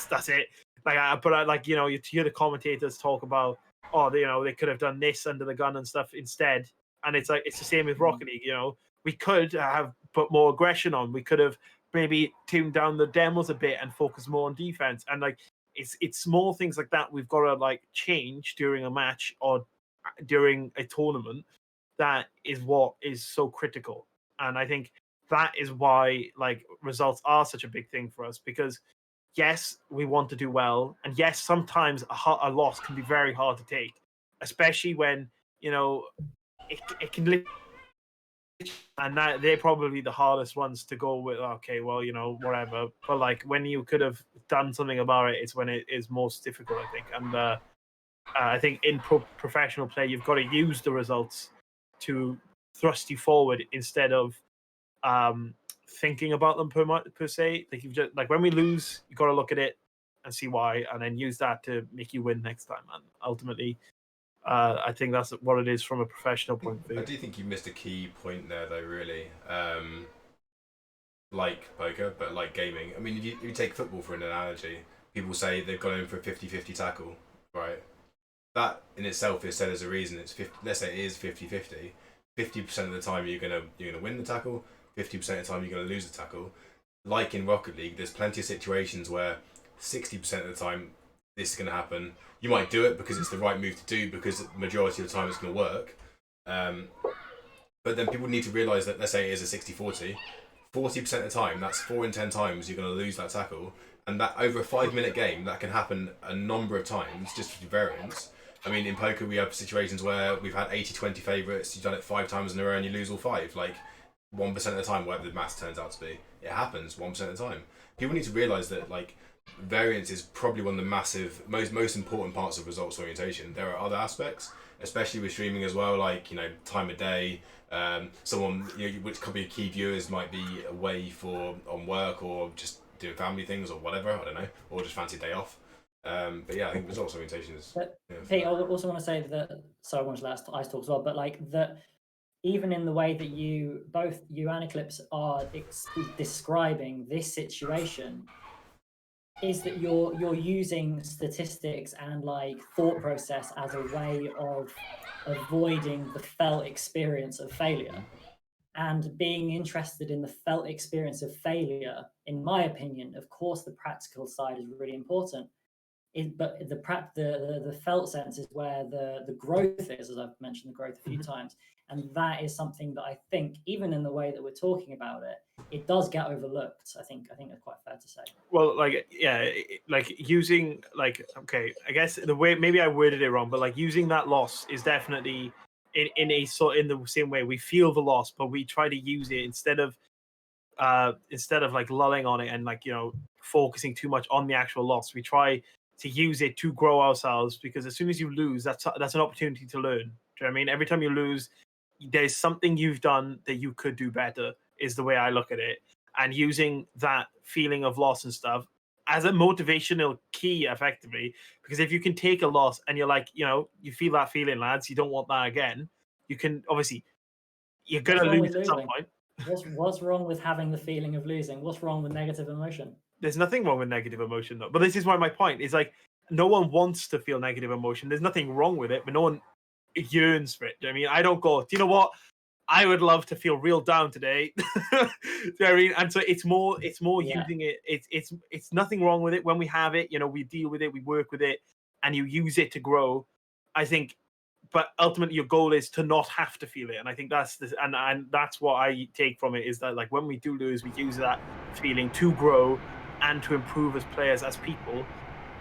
that's it. Like, you know, you hear the commentators talk about, oh, you know, they could have done this under the gun and stuff instead. And it's like, it's the same with Rocket League, you know. We could have put more aggression on. We could have maybe tuned down the demos a bit and focused more on defense. And like, it's small things like that we've got to like change during a match or during a tournament. That is what is so critical. And I think that is why like results are such a big thing for us, because yes, we want to do well, and yes, sometimes a loss can be very hard to take, especially when, you know, it can. And that they're probably the hardest ones to go with. Okay, well, you know, whatever. But like when you could have done something about it, it's when it is most difficult, I think. And I think in professional play, you've got to use the results to thrust you forward instead of thinking about them per se. Like you've just like when we lose, you got to look at it and see why, and then use that to make you win next time. And ultimately, I think that's what it is from a professional point of view. I do think you missed a key point there, though. Really, like poker, but like gaming. I mean, if you take football for an analogy, people say they've gone in for a 50-50 tackle, right? That in itself is said as a reason. It's 50, let's say it is 50-50. 50% of the time you're gonna win the tackle. 50% of the time you're gonna lose the tackle. Like in Rocket League, there's plenty of situations where 60% of the time this is gonna happen. You might do it because it's the right move to do, because the majority of the time it's gonna work. But then people need to realise that, let's say it is a 60-40, 40% of the time, that's 4 in 10 times you're gonna lose that tackle. And that over a 5-minute game, that can happen a number of times just through variance. I mean, in poker, we have situations where we've had 80-20 favourites, you've done it 5 times in a row and you lose all 5. Like, 1% of the time, whatever the maths turns out to be. It happens 1% of the time. People need to realise that, like, variance is probably one of the massive, most important parts of results orientation. There are other aspects, especially with streaming as well, like, you know, time of day. Someone, you know, which could be key viewers might be away on work or just doing family things or whatever, I don't know, or just fancy a day off. But yeah, I think results orientation is. Pete, I also want to say that. So I wanted to let Ice talk as well, but like that, even in the way that both you and Eclipse are describing this situation, is that you're using statistics and like thought process as a way of avoiding the felt experience of failure. And being interested in the felt experience of failure, in my opinion, of course, the practical side is really important, But the felt sense is where the growth is, as I've mentioned the growth a few times, and that is something that I think, even in the way that we're talking about it, it does get overlooked. I think that's quite fair to say. Well, like, yeah, like using, like, okay, I guess the way, maybe I worded it wrong, but like using that loss is definitely in the same way we feel the loss, but we try to use it instead of like lulling on it and, like, you know, focusing too much on the actual loss. We try to use it to grow ourselves, because as soon as you lose, that's an opportunity to learn. Do you know what I mean? Every time you lose, there's something you've done that you could do better, is the way I look at it. And using that feeling of loss and stuff as a motivational key, effectively, because if you can take a loss and you're like, you know, you feel that feeling, lads, you don't want that again, you can, obviously, you're going to lose at some point. What's wrong with having the feeling of losing? What's wrong with negative emotion? There's nothing wrong with negative emotion, though. But this is why my point is, like, no one wants to feel negative emotion. There's nothing wrong with it, but no one yearns for it. Do you know what I mean? I don't go, do you know what? I would love to feel real down today. Do you know what I mean? And so it's more using it. It's nothing wrong with it. When we have it, you know, we deal with it, we work with it, and you use it to grow. I think, but ultimately your goal is to not have to feel it. And I think that's and that's what I take from it, is that, like, when we do lose, we use that feeling to grow and to improve as players, as people.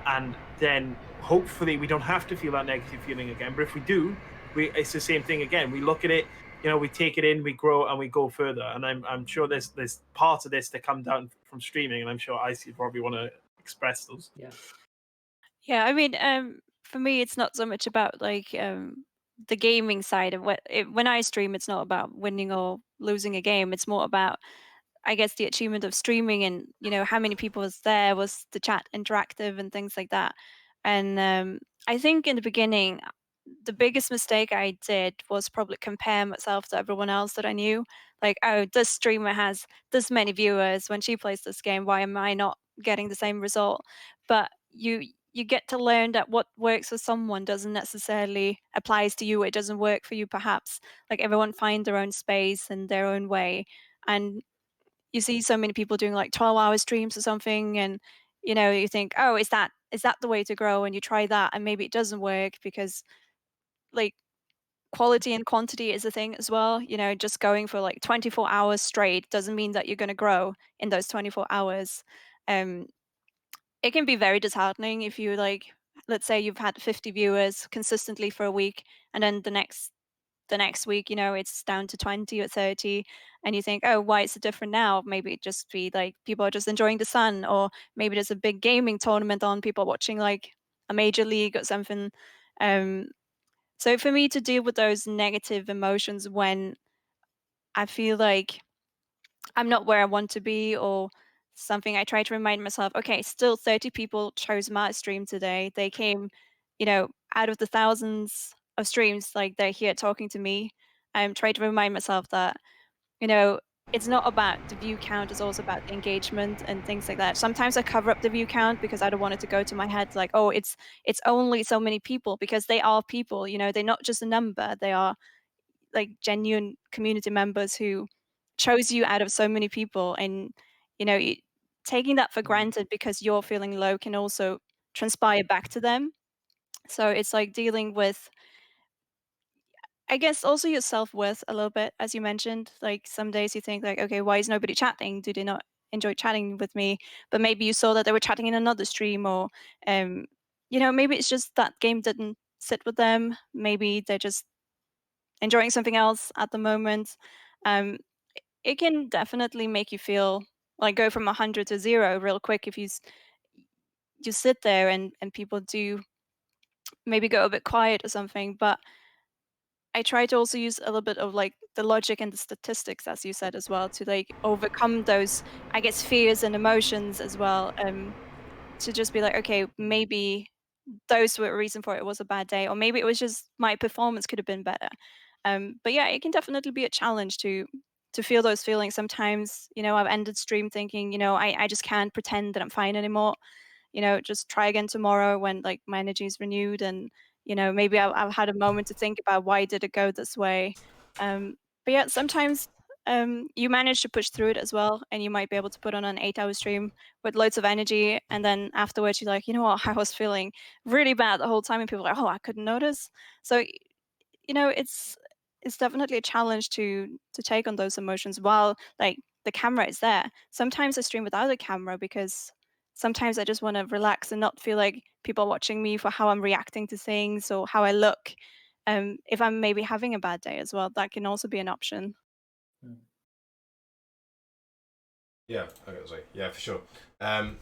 And then hopefully we don't have to feel that negative feeling again. But if we do, it's the same thing again. We look at it, you know, we take it in, we grow, and we go further. And I'm sure there's parts of this that come down from streaming, and I'm sure Icy probably want to express those. Yeah, I mean, for me, it's not so much about like the gaming side of when I stream. It's not about winning or losing a game. It's more about, I guess, the achievement of streaming, and you know how many people was there, was the chat interactive and things like that. And I think in the beginning, the biggest mistake I did was probably compare myself to everyone else that I knew. Like, oh, this streamer has this many viewers when she plays this game. Why am I not getting the same result? But you get to learn that what works for someone doesn't necessarily applies to you. It doesn't work for you, perhaps. Like, everyone find their own space and their own way. And you see so many people doing like 12-hour streams or something, and you know, you think, oh, is that the way to grow? And you try that, and maybe it doesn't work, because like quality and quantity is a thing as well. You know, just going for like 24 hours straight doesn't mean that you're going to grow in those 24 hours. um it can be very disheartening if you, like, let's say you've had 50 viewers consistently for a week, and then the next week, you know, it's down to 20 or 30, and you think, oh, why is it different now? Maybe it just be like people are just enjoying the sun, or maybe there's a big gaming tournament on, people watching like a major league or something. um so for me to deal with those negative emotions when I feel like I'm not where I want to be or something, I try to remind myself, okay, still 30 people chose my stream today. They came, you know, out of the thousands of streams, like they're here talking to me. I'm trying to remind myself that, you know, it's not about the view count, it's also about the engagement and things like that. Sometimes I cover up the view count because I don't want it to go to my head like, oh, it's only so many people, because they are people, you know, they're not just a number, they are like genuine community members who chose you out of so many people. And you know, taking that for granted because you're feeling low can also transpire back to them. So it's like dealing with, I guess, also your self-worth a little bit, as you mentioned. Like, some days you think like, okay, why is nobody chatting? Do they not enjoy chatting with me? But maybe you saw that they were chatting in another stream, or you know, maybe it's just that game didn't sit with them. Maybe they're just enjoying something else at the moment. Um, it can definitely make you feel like go from 100 to 0 real quick if you sit there and people do maybe go a bit quiet or something. But I try to also use a little bit of like the logic and the statistics, as you said as well, to like overcome those, I guess, fears and emotions as well. To just be like, okay, maybe those were a reason for it. It was a bad day, or maybe it was just my performance could have been better. But yeah, it can definitely be a challenge to feel those feelings. Sometimes, you know, I've ended stream thinking, you know, I just can't pretend that I'm fine anymore. You know, just try again tomorrow when like my energy is renewed, and you know, maybe I've had a moment to think about why did it go this way. But yeah, sometimes you manage to push through it as well, and you might be able to put on an 8-hour stream with loads of energy, and then afterwards you're like, you know what, I was feeling really bad the whole time, and people are like, oh, I couldn't notice. So it's definitely a challenge to take on those emotions while like the camera is there. Sometimes I stream without a camera because sometimes I just want to relax and not feel like people are watching me for how I'm reacting to things or how I look. If I'm maybe having a bad day as well, that can also be an option. Mm. Yeah, okay, yeah, for sure. No,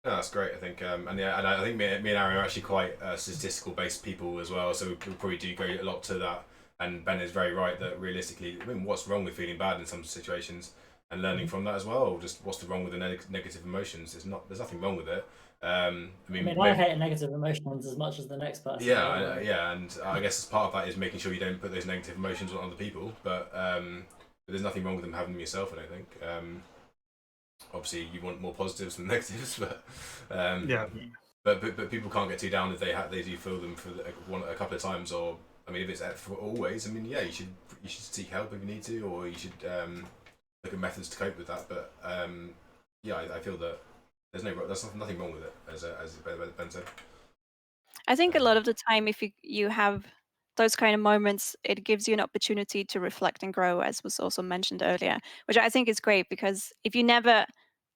that's great. I think, and yeah, and I think me and Aaron are actually quite statistical based people as well. So we probably do go a lot to that. And Ben is very right that realistically, I mean, what's wrong with feeling bad in some situations and learning from that as well, or just what's the wrong with the negative emotions? There's nothing wrong with it. I mean, I hate negative emotions as much as the next person. Yeah, yeah, and I guess part of that is making sure you don't put those negative emotions on other people. But there's nothing wrong with them having them yourself. I don't think. Obviously, you want more positives than negatives, but Yeah. But people can't get too down if they do feel them for a couple of times, or I mean, if it's for always, I mean, yeah, you should seek help if you need to, or you should look at methods to cope with that. But yeah, I feel that there's nothing wrong with it, as Ben said. I think a lot of the time, if you have those kind of moments, it gives you an opportunity to reflect and grow, as was also mentioned earlier, which I think is great because if you never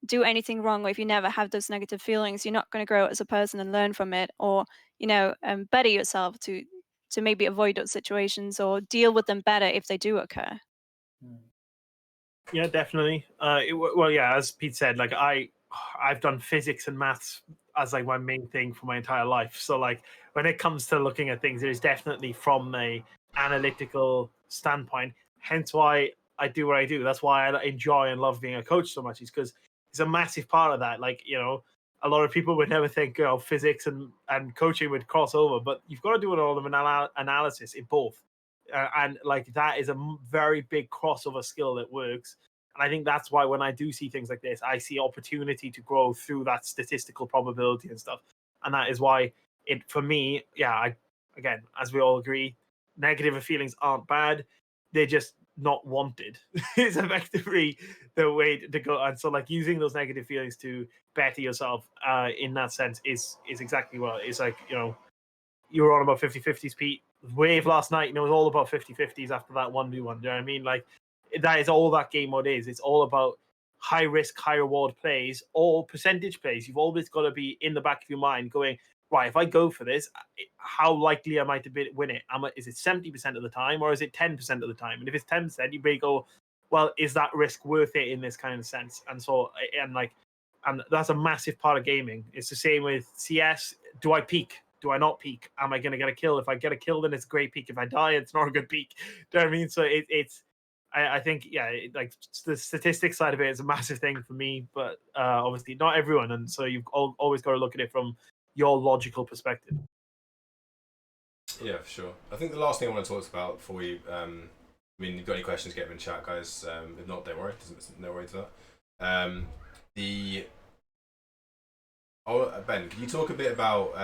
do anything wrong or if you never have those negative feelings, you're not going to grow as a person and learn from it, or better yourself to maybe avoid those situations or deal with them better if they do occur. Yeah, definitely. Well, yeah, as Pete said, like I've done physics and maths as like my main thing for my entire life. So like when it comes to looking at things, it is definitely from a analytical standpoint. Hence why I do what I do. That's why I enjoy and love being a coach so much. Is because it's a massive part of that. Like a lot of people would never think physics and coaching would cross over, but you've got to do an all of analysis in both. And like that is a very big crossover skill that works. And I think that's why when I do see things like this, I see opportunity to grow through that statistical probability and stuff. And that is why for me, yeah, again, as we all agree, negative feelings aren't bad. They're just not wanted. It's effectively the way to go. And so like using those negative feelings to better yourself in that sense is exactly what it's like, you were on about 50-50s, Pete. Wave last night, it was all about 50-50s after that 1v1. Do you know what I mean? Like, that is all that game mode is. It's all about high risk, high reward plays, or percentage plays. You've always got to be in the back of your mind going, right, if I go for this, how likely am I to win it? Is it 70% of the time, or is it 10% of the time? And if it's 10%, you may go, well, is that risk worth it in this kind of sense? And so, and that's a massive part of gaming. It's the same with CS. Do I peak? Do I not peak? Am I going to get a kill? If I get a kill, then it's a great peak. If I die, it's not a good peak. Do you know what I mean? So I think, yeah, like the statistics side of it is a massive thing for me, but obviously not everyone. And so you've always got to look at it from your logical perspective. Yeah, for sure. I think the last thing I want to talk about before you, I mean, if you've got any questions, get them in chat, guys. If not, don't worry. No worry to that. Ben, can you talk a bit about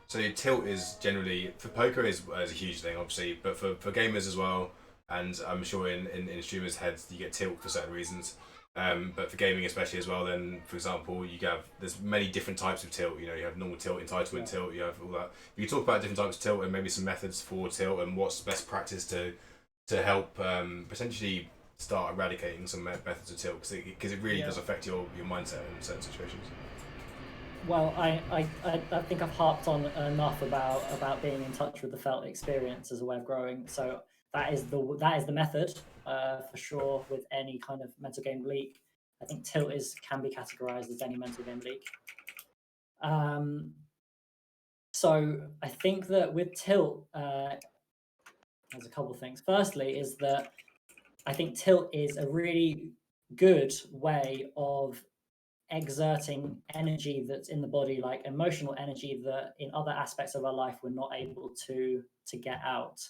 so tilt is generally for poker is a huge thing, obviously, but for gamers as well, and I'm sure in streamers' heads you get tilt for certain reasons. But for gaming especially as well, then for example, there's many different types of tilt. You have normal tilt, entitlement tilt, you have all that. If you talk about different types of tilt and maybe some methods for tilt and what's best practice to help potentially start eradicating some methods of tilt, because it really does affect your mindset in certain situations. Well, I think I've harped on enough about being in touch with the felt experience as a way of growing. So that is the method for sure with any kind of mental game leak. I think tilt can be categorized as any mental game leak. So I think that with tilt, there's a couple of things. Firstly, is that I think tilt is a really good way of exerting energy that's in the body, like emotional energy that in other aspects of our life we're not able to get out.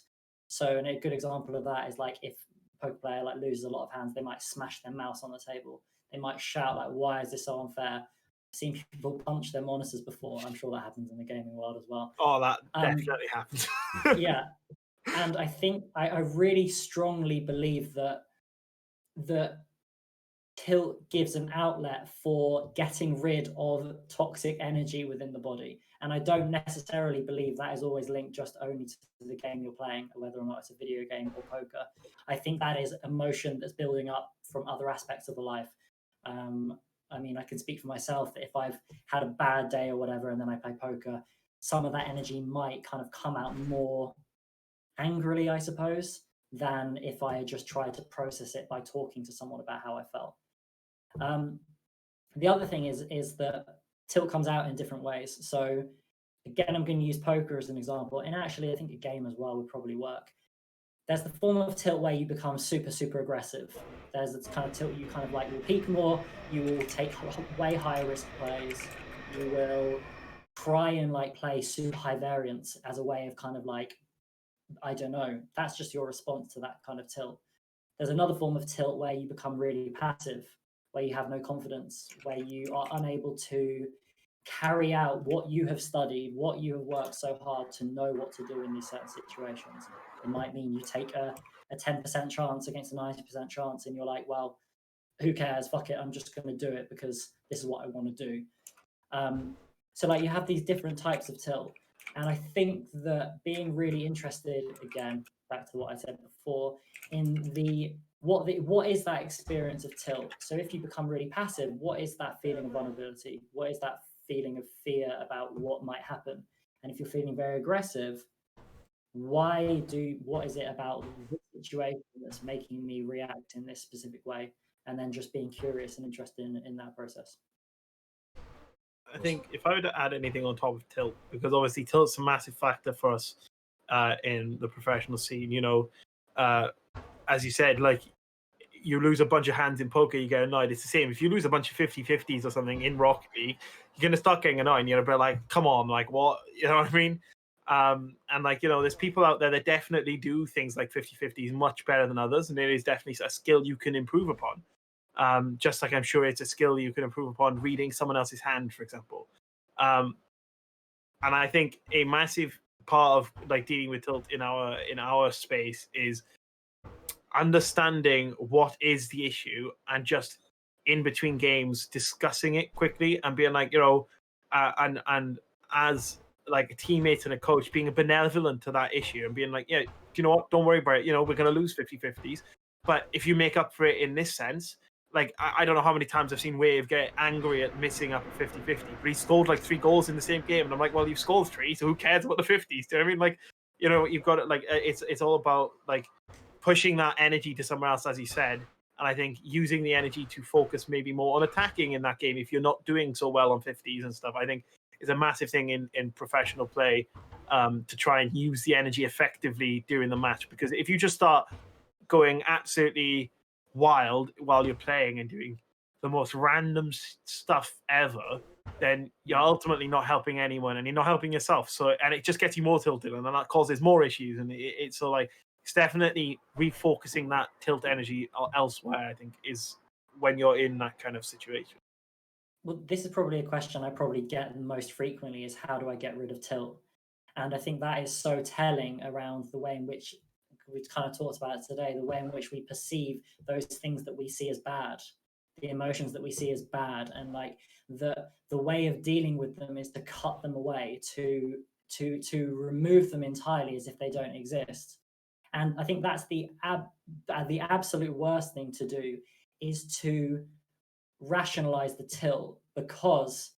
So a good example of that is like if a poker player like loses a lot of hands, they might smash their mouse on the table. They might shout like, "Why is this so unfair?" I've seen people punch their monitors before. I'm sure that happens in the gaming world as well. Oh, that definitely happens. Yeah. And I think I really strongly believe that that tilt gives an outlet for getting rid of toxic energy within the body. And I don't necessarily believe that is always linked just only to the game you're playing, whether or not it's a video game or poker. I think that is emotion that's building up from other aspects of the life. I mean, I can speak for myself that if I've had a bad day or whatever, and then I play poker, some of that energy might kind of come out more angrily, I suppose, than if I had just tried to process it by talking to someone about how I felt. The other thing is that tilt comes out in different ways. So again, I'm going to use poker as an example, and actually I think a game as well would probably work. There's the form of tilt where you become super, super aggressive. There's this kind of tilt you kind of like will peak more, you will take way higher risk plays, you will try and like play super high variance as a way of kind of like, I don't know, that's just your response to that kind of tilt. There's another form of tilt where you become really passive, where you have no confidence, where you are unable to carry out what you have studied, what you have worked so hard to know what to do in these certain situations. It might mean you take a 10% chance against a 90% chance, and you're like, well, who cares? Fuck it, I'm just going to do it because this is what I want to do. So like you have these different types of tilt. And I think that being really interested, again, back to what I said before, in what is that experience of tilt? So if you become really passive, what is that feeling of vulnerability? What is that feeling of fear about what might happen? And if you're feeling very aggressive, what is it about this situation that's making me react in this specific way? And then just being curious and interested in that process. I think if I were to add anything on top of tilt, because obviously tilt's a massive factor for us in the professional scene, you know, as you said, like you lose a bunch of hands in poker, you get annoyed. It's the same. If you lose a bunch of 50-50s or something in Rocket League, you're going to start getting annoyed. And you're going to be like, come on, like what? You know what I mean? And like, you know, there's people out there that definitely do things like 50-50s much better than others. And it is definitely a skill you can improve upon. Just like I'm sure it's a skill you can improve upon reading someone else's hand, for example. And I think a massive part of like dealing with tilt in our space is understanding what is the issue and just in between games discussing it quickly and being like, you know, and as like a teammate and a coach being benevolent to that issue and being like, yeah, you know what, don't worry about it, you know, we're going to lose 50-50s, but if you make up for it in this sense, like I don't know how many times I've seen Wave get angry at missing up a 50-50, but he scored like 3 goals in the same game, and I'm like, well, you've scored 3, so who cares about the 50s? Do you know what I mean? Like, you know, you've got it. Like it's all about like pushing that energy to somewhere else, as you said. And I think using the energy to focus maybe more on attacking in that game if you're not doing so well on 50s and stuff, I think is a massive thing in professional play, to try and use the energy effectively during the match. Because if you just start going absolutely wild while you're playing and doing the most random stuff ever, then you're ultimately not helping anyone and you're not helping yourself. So, and it just gets you more tilted, and then that causes more issues. And it's so like, it's definitely refocusing that tilt energy elsewhere, I think, is when you're in that kind of situation. Well, this is probably a question I probably get most frequently, is how do I get rid of tilt? And I think that is so telling around the way in which we've kind of talked about it today, the way in which we perceive those things that we see as bad, the emotions that we see as bad, and like the way of dealing with them is to cut them away, to remove them entirely as if they don't exist. And I think that's the absolute worst thing to do, is to rationalize the tilt, because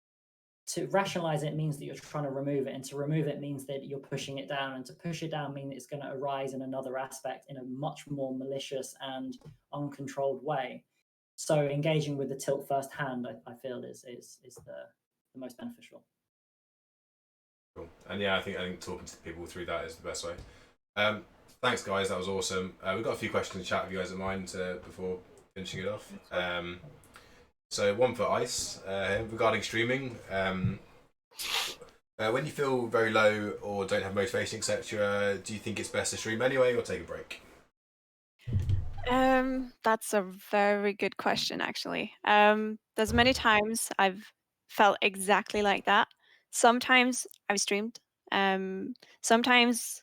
to rationalize it means that you're trying to remove it, and to remove it means that you're pushing it down, and to push it down means it's going to arise in another aspect in a much more malicious and uncontrolled way. So engaging with the tilt firsthand, I feel is the most beneficial. Cool. And yeah, I think talking to people through that is the best way. Thanks, guys. That was awesome. We've got a few questions in chat if you guys don't mind before finishing it off. So one for Ice regarding streaming. When you feel very low or don't have motivation, etc., do you think it's best to stream anyway or take a break? That's a very good question, actually. There's many times I've felt exactly like that. Sometimes I've streamed. Sometimes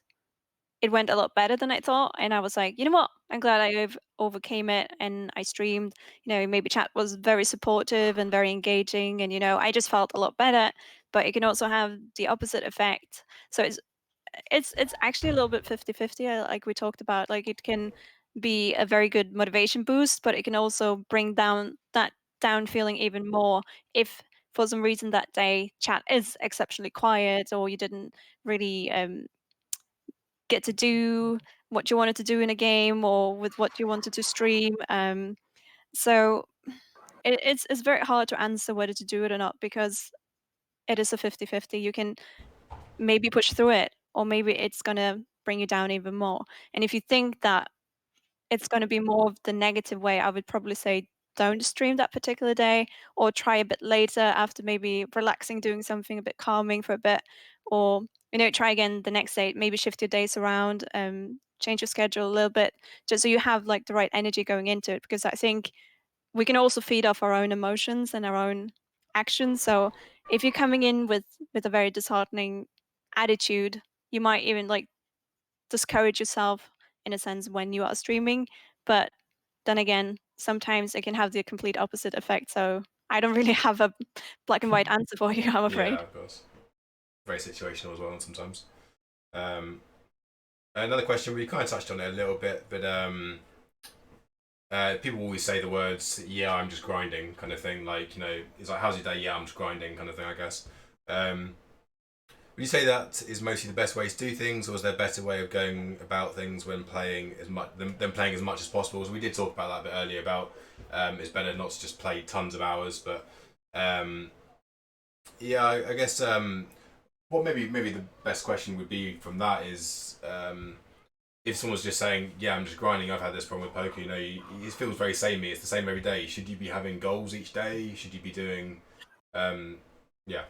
it went a lot better than I thought, and I was like, "You know what? I'm glad I overcame it," and I streamed. Maybe chat was very supportive and very engaging, and, I just felt a lot better, but it can also have the opposite effect. So it's actually a little bit 50-50, like we talked about. Like, it can be a very good motivation boost, but it can also bring down that down feeling even more if for some reason that day chat is exceptionally quiet, or you didn't really get to do what you wanted to do in a game or with what you wanted to stream. So it's very hard to answer whether to do it or not, because it is a 50-50. You can maybe push through it, or maybe it's gonna bring you down even more. And if you think that it's gonna be more of the negative way, I would probably say don't stream that particular day, or try a bit later after maybe relaxing, doing something a bit calming for a bit, or try again the next day. Maybe shift your days around, change your schedule a little bit, just so you have like the right energy going into it. Because I think we can also feed off our own emotions and our own actions. So if you're coming in with a very disheartening attitude, you might even like discourage yourself in a sense when you are streaming. But then again, sometimes it can have the complete opposite effect. So I don't really have a black and white answer for you, I'm Yeah, afraid. of course. Very situational as well sometimes. Another question, we kind of touched on it a little bit, but people always say the words, "Yeah, I'm just grinding," kind of thing. Like, it's like, "How's your day?" "Yeah, I'm just grinding," kind of thing, I guess. Would you say that is mostly the best way to do things, or is there a better way of going about things when playing as much than playing as much as possible? So we did talk about that a bit earlier about it's better not to just play tons of hours, but yeah, I guess what maybe the best question would be from that is if someone's just saying, "Yeah, I'm just grinding. I've had this problem with poker." It feels very samey. It's the same every day. Should you be having goals each day? Should you be doing, yeah.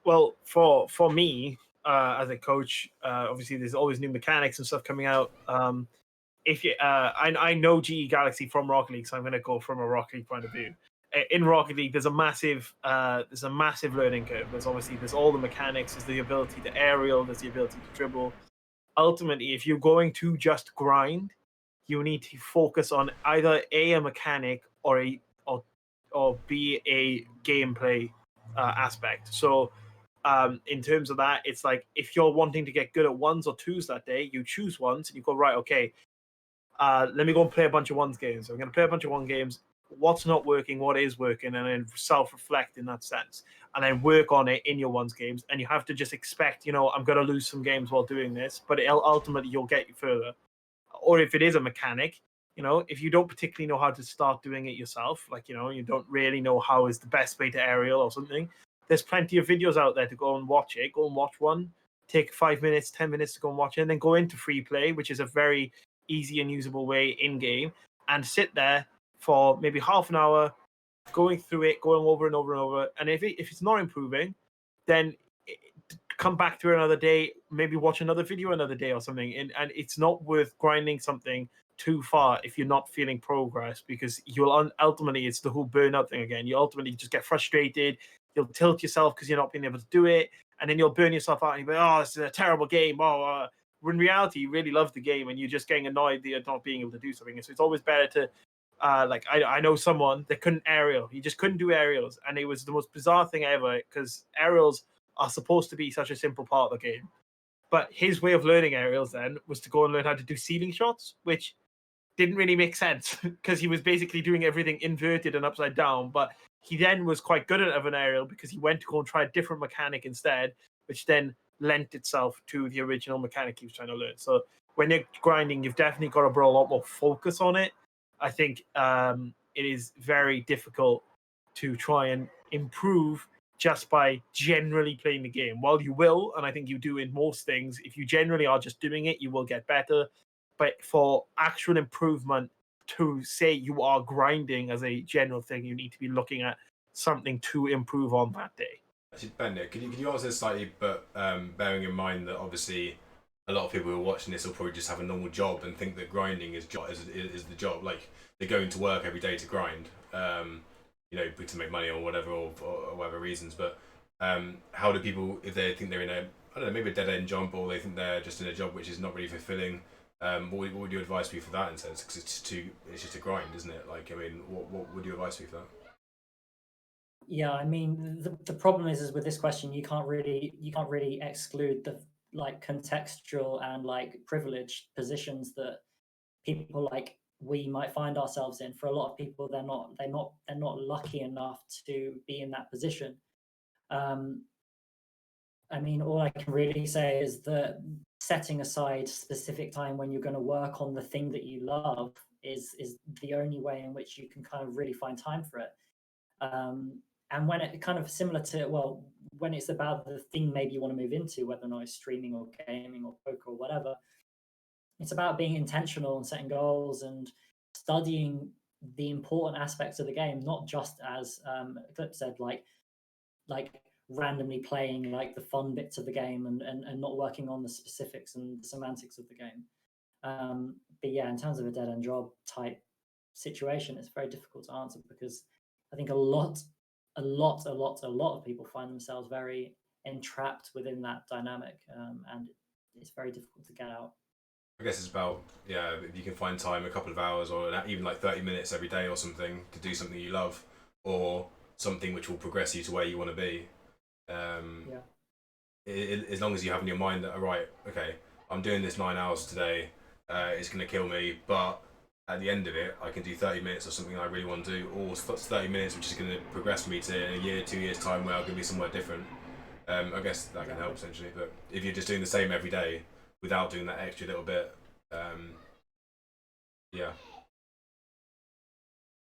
Well, for me, as a coach, obviously there's always new mechanics and stuff coming out. If you, I know GE Galaxy from Rocket League, so I'm going to go from a Rocket League point of view. In Rocket League, there's a massive learning curve. There's all the mechanics, there's the ability to aerial, there's the ability to dribble. Ultimately, if you're going to just grind, you need to focus on either a mechanic or or b a gameplay aspect. So in terms of that, it's like if you're wanting to get good at ones or twos that day, you choose ones and you go, right, okay, let me go and play a bunch of ones games. I'm going to play a bunch of one games. What's not working, what is working, and then self-reflect in that sense, and then work on it in your ones games. And you have to just expect, I'm going to lose some games while doing this, but ultimately you'll get you further. Or if it is a mechanic, if you don't particularly know how to start doing it yourself, like, you don't really know how is the best way to aerial or something, there's plenty of videos out there to go and watch it. Go and watch one, take 5 minutes, 10 minutes to go and watch it, and then go into free play, which is a very easy and usable way in game, and sit there for maybe half an hour, going through it, going over and over and over. And if it's not improving, then come back to it another day, maybe watch another video another day or something. And it's not worth grinding something too far if you're not feeling progress, because you'll ultimately, it's the whole burnout thing again. You ultimately just get frustrated. You'll tilt yourself because you're not being able to do it, and then you'll burn yourself out and you'll be, "Oh, this is a terrible game." When in reality, you really love the game and you're just getting annoyed that you're not being able to do something. So it's always better to like I know someone that couldn't aerial. He just couldn't do aerials, and it was the most bizarre thing ever, because aerials are supposed to be such a simple part of the game. But his way of learning aerials then was to go and learn how to do ceiling shots, which didn't really make sense because he was basically doing everything inverted and upside down. But he then was quite good at an aerial because he went to go and try a different mechanic instead, which then lent itself to the original mechanic he was trying to learn. So when you're grinding, you've definitely got to put a lot more focus on it. I think it is very difficult to try and improve just by generally playing the game. While you will, and I think you do in most things, if you generally are just doing it, you will get better. But for actual improvement, to say you are grinding as a general thing, you need to be looking at something to improve on that day. Actually, Ben, can you answer this slightly, but bearing in mind that obviously a lot of people who are watching this will probably just have a normal job and think that grinding is the job. Like, they're going to work every day to grind, to make money or whatever, or whatever reasons. But how do people, if they think they're in I don't know, maybe a dead end job, or they think they're just in a job which is not really fulfilling. What would your advice be for that in sense? Because it's just a grind, isn't it? Like, I mean, what would your advice be for that? Yeah, I mean, the problem is with this question, you can't really exclude the like contextual and like privileged positions that people like we might find ourselves in. For a lot of people, they're not lucky enough to be in that position. I mean, all I can really say is that setting aside specific time when you're going to work on the thing that you love is the only way in which you can kind of really find time for it. And when it kind of similar to, well, when it's about the thing maybe you want to move into, whether or not it's streaming or gaming or poker or whatever, it's about being intentional and setting goals and studying the important aspects of the game, not just as Eclipse said, like randomly playing like the fun bits of the game and not working on the specifics and the semantics of the game. But yeah, in terms of a dead end job type situation, it's very difficult to answer because I think a lot of people find themselves very entrapped within that dynamic, and it's very difficult to get out. I guess it's about, yeah, if you can find time, a couple of hours or even like 30 minutes every day or something to do something you love, or something which will progress you to where you want to be. As long as you have in your mind that, all right, okay, I'm doing this 9 hours today, it's going to kill me, but at the end of it, I can do 30 minutes or something I really want to do, or 30 minutes which is going to progress me to in a year, 2 years time where I'm going to be somewhere different. I guess that can help essentially, but if you're just doing the same every day without doing that extra little bit, yeah.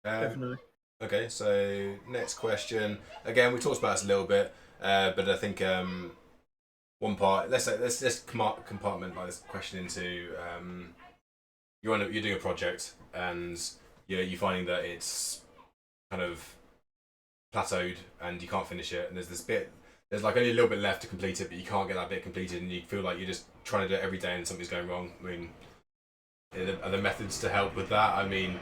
Definitely. Okay, so next question. Again, we talked about this a little bit, but I think one part. Let's compartmentalize this question into you're doing a project and you're finding that it's kind of plateaued and you can't finish it, and there's like only a little bit left to complete it, but you can't get that bit completed, and you feel like you're just trying to do it every day and something's going wrong. I mean, are there methods to help with that? I mean,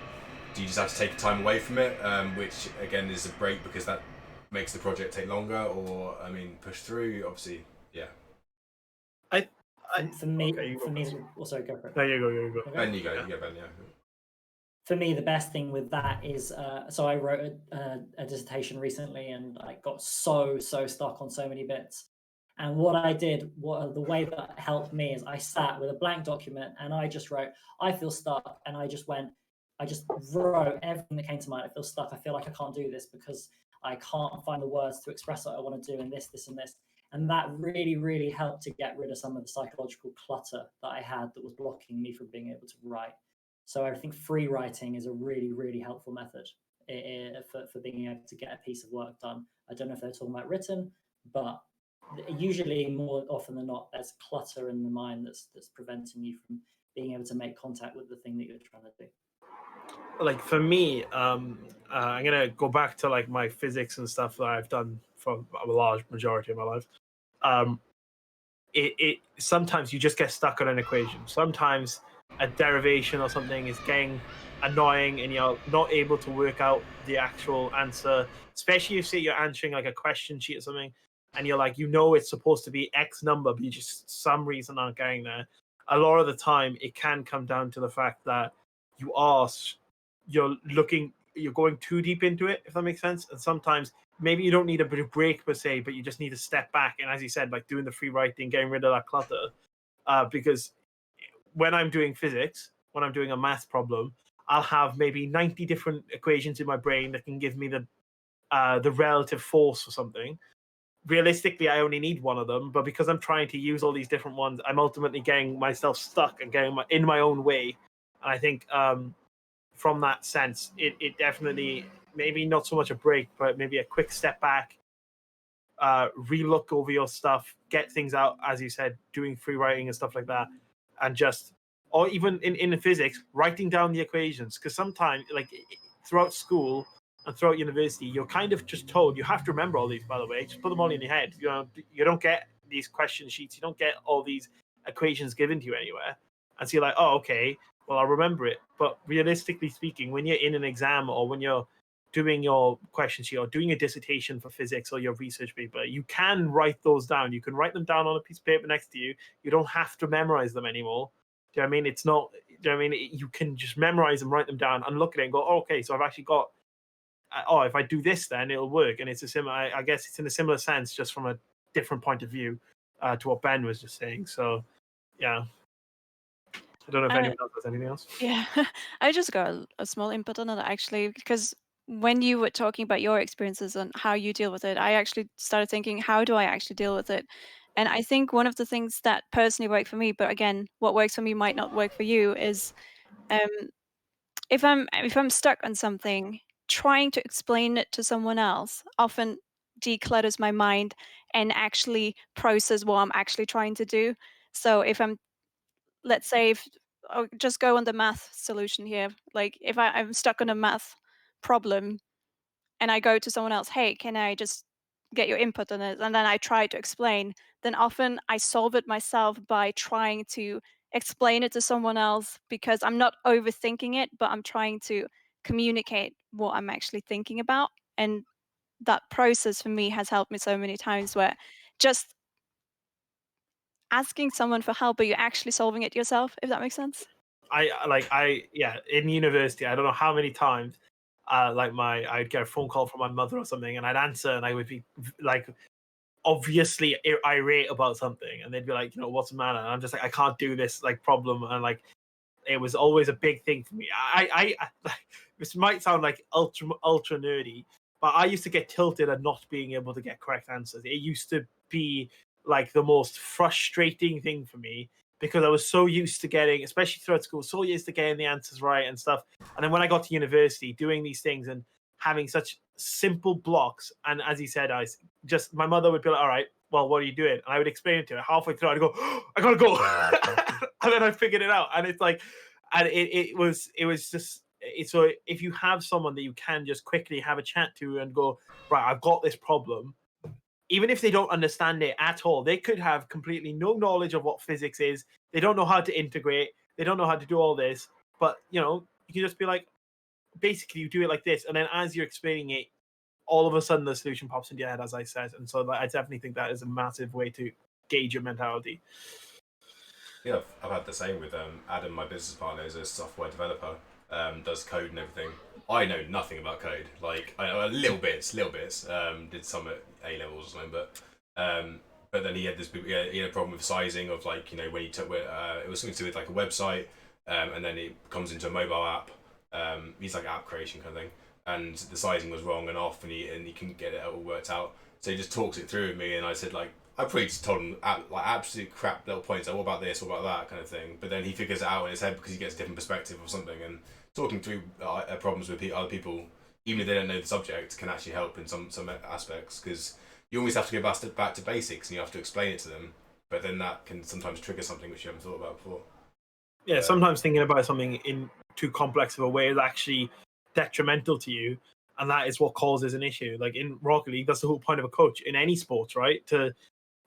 do you just have to take time away from it, which again is a break because that makes the project take longer, or I mean, push through? Obviously, yeah. For me, also go for it. There you go. Okay. Ben, you go, Ben. Yeah. For me, the best thing with that is, so I wrote a dissertation recently, and I got so stuck on so many bits. And what I did, the way that helped me is I sat with a blank document and I just wrote, I feel stuck, and I just wrote everything that came to mind. I feel stuck. I feel like I can't do this because I can't find the words to express what I want to do, and this, and this. And that really, really helped to get rid of some of the psychological clutter that I had that was blocking me from being able to write. So I think free writing is a really, really helpful method for being able to get a piece of work done. I don't know if they're talking about written, but usually more often than not, there's clutter in the mind that's preventing you from being able to make contact with the thing that you're trying to do. Like for me, I'm gonna go back to like my physics and stuff that I've done for a large majority of my life. It sometimes you just get stuck on an equation. Sometimes a derivation or something is getting annoying and you're not able to work out the actual answer, especially if say you're answering like a question sheet or something and you're like, it's supposed to be X number, but you just some reason aren't getting there. A lot of the time it can come down to the fact that you're going too deep into it, if that makes sense. And sometimes maybe you don't need a bit of break per se, but you just need to step back. And as you said, like doing the free writing, getting rid of that clutter, because when I'm doing physics, when I'm doing a math problem, I'll have maybe 90 different equations in my brain that can give me the relative force or something. Realistically, I only need one of them, but because I'm trying to use all these different ones, I'm ultimately getting myself stuck and getting in my own way. And I think from that sense, it definitely, maybe not so much a break, but maybe a quick step back, relook over your stuff, get things out, as you said, doing free writing and stuff like that, and just, or even in physics, writing down the equations. Because sometimes, like throughout school and throughout university, you're kind of just told you have to remember all these. By the way, just put them all in your head. You don't get these question sheets. You don't get all these equations given to you anywhere. And so you're like, oh, okay, well, I'll remember it. But realistically speaking, when you're in an exam or when you're doing your question sheet or doing a dissertation for physics or your research paper, you can write those down. You can write them down on a piece of paper next to you. You don't have to memorize them anymore. Do you know what I mean? It's not, do you know what I mean? You can just memorize them, write them down, and look at it and go, oh, okay, so I've actually got, if I do this, then it'll work. And it's a similar, I guess it's in a similar sense, just from a different point of view to what Ben was just saying. So, yeah. I don't know if anyone else has anything else. Yeah, I just got a small input on it actually, because when you were talking about your experiences and how you deal with it, I actually started thinking, how do I actually deal with it? And I think one of the things that personally worked for me, but again, what works for me might not work for you, is um, if I'm stuck on something, trying to explain it to someone else often declutters my mind and actually process what I'm actually trying to do. So if I'm, let's say, if I'll just go on the math solution here. Like if I'm stuck on a math problem and I go to someone else, hey, can I just get your input on it? And then I try to explain, then often I solve it myself by trying to explain it to someone else, because I'm not overthinking it, but I'm trying to communicate what I'm actually thinking about. And that process for me has helped me so many times, where just asking someone for help, but you're actually solving it yourself, if that makes sense. In university, I don't know how many times, I'd get a phone call from my mother or something, and I'd answer, and I would be like, obviously irate about something, and they'd be like, what's the matter? And I'm just like, I can't do this like problem, and like, it was always a big thing for me. I this might sound like ultra nerdy, but I used to get tilted at not being able to get correct answers. It used to be like the most frustrating thing for me, because I was so used to getting, especially throughout school, so used to getting the answers right and stuff. And then when I got to university, doing these things and having such simple blocks, and as he said, my mother would be like, all right, well, what are you doing? And I would explain it to her. Halfway through, I'd go, I gotta go. And then I figured it out. And it's like, and it was just, so if you have someone that you can just quickly have a chat to and go, right, I've got this problem, even if they don't understand it at all, they could have completely no knowledge of what physics is. They don't know how to integrate. They don't know how to do all this. But, you can just be like, basically, you do it like this. And then as you're explaining it, all of a sudden the solution pops into your head, as I said. And so I definitely think that is a massive way to gauge your mentality. Yeah, I've had the same with Adam, my business partner, is a software developer, does code and everything. I know nothing about code. Like, I know little bits. Did some at A levels or something, but then he had he had a problem with sizing of, like, when he took it was something to do with like a website, and then it comes into a mobile app. He's like app creation kind of thing, and the sizing was wrong and off, and he couldn't get it all worked out. So he just talks it through with me, and I said, like, I probably just told him like absolute crap little points, like, what about this, what about that kind of thing. But then he figures it out in his head because he gets a different perspective of something, and talking through problems with other people, even if they don't know the subject, can actually help in some aspects, because you always have to go back to basics and you have to explain it to them. But then that can sometimes trigger something which you haven't thought about before. Yeah, sometimes thinking about something in too complex of a way is actually detrimental to you, and that is what causes an issue. Like in Rocket League, that's the whole point of a coach in any sports, right? To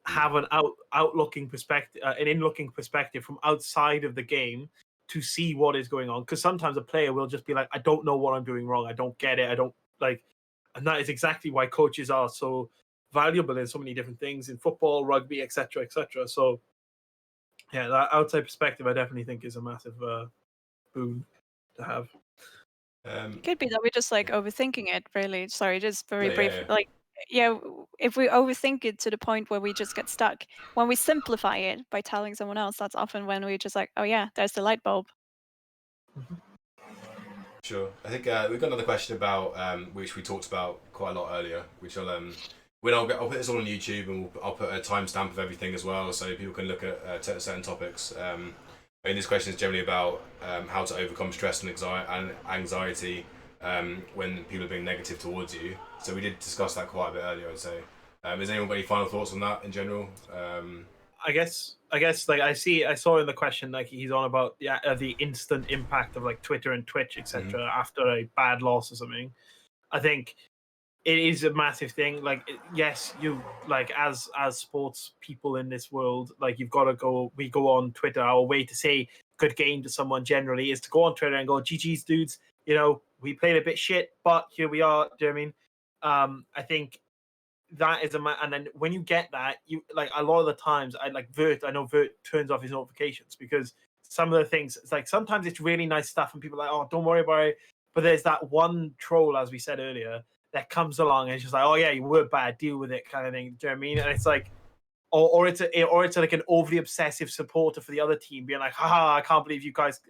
have an outlooking perspective, an in-looking perspective from outside of the game to see what is going on. Because sometimes a player will just be like, I don't know what I'm doing wrong. I don't get it. I don't like, and that is exactly why coaches are so valuable in so many different things in football, rugby, etc., etc. So, yeah, that outside perspective, I definitely think is a massive boon to have. It could be that we're just like overthinking it, really. Sorry, just very brief. Yeah. Like, if we overthink it to the point where we just get stuck, when we simplify it by telling someone else, that's often when we just like, oh yeah, there's the light bulb. Sure. I think we've got another question about which we talked about quite a lot earlier, which I'll put this all on YouTube, and I'll put a timestamp of everything as well, so people can look at certain topics. And this question is generally about how to overcome stress and anxiety when people are being negative towards you. So we did discuss that quite a bit earlier, I'd say. Has anyone got any final thoughts on that in general? I guess like I saw in the question, like, he's on about the instant impact of like Twitter and Twitch, etc. After a bad loss or something. I think it is a massive thing. Like, yes, you, like, as sports people in this world, like, you've got to we go on Twitter. Our way to say good game to someone generally is to go on Twitter and go, GG's dudes, we played a bit shit, but here we are. Do you know what I mean? I think that is and then when you get that, you like a lot of the times I know Vert turns off his notifications because some of the things, it's like sometimes it's really nice stuff and people are like, oh, don't worry about it. But there's that one troll, as we said earlier, that comes along and it's just like, oh yeah, you were bad, deal with it, kind of thing. Do you know what I mean? And it's like, or it's like an overly obsessive supporter for the other team being like, haha, I can't believe you guys,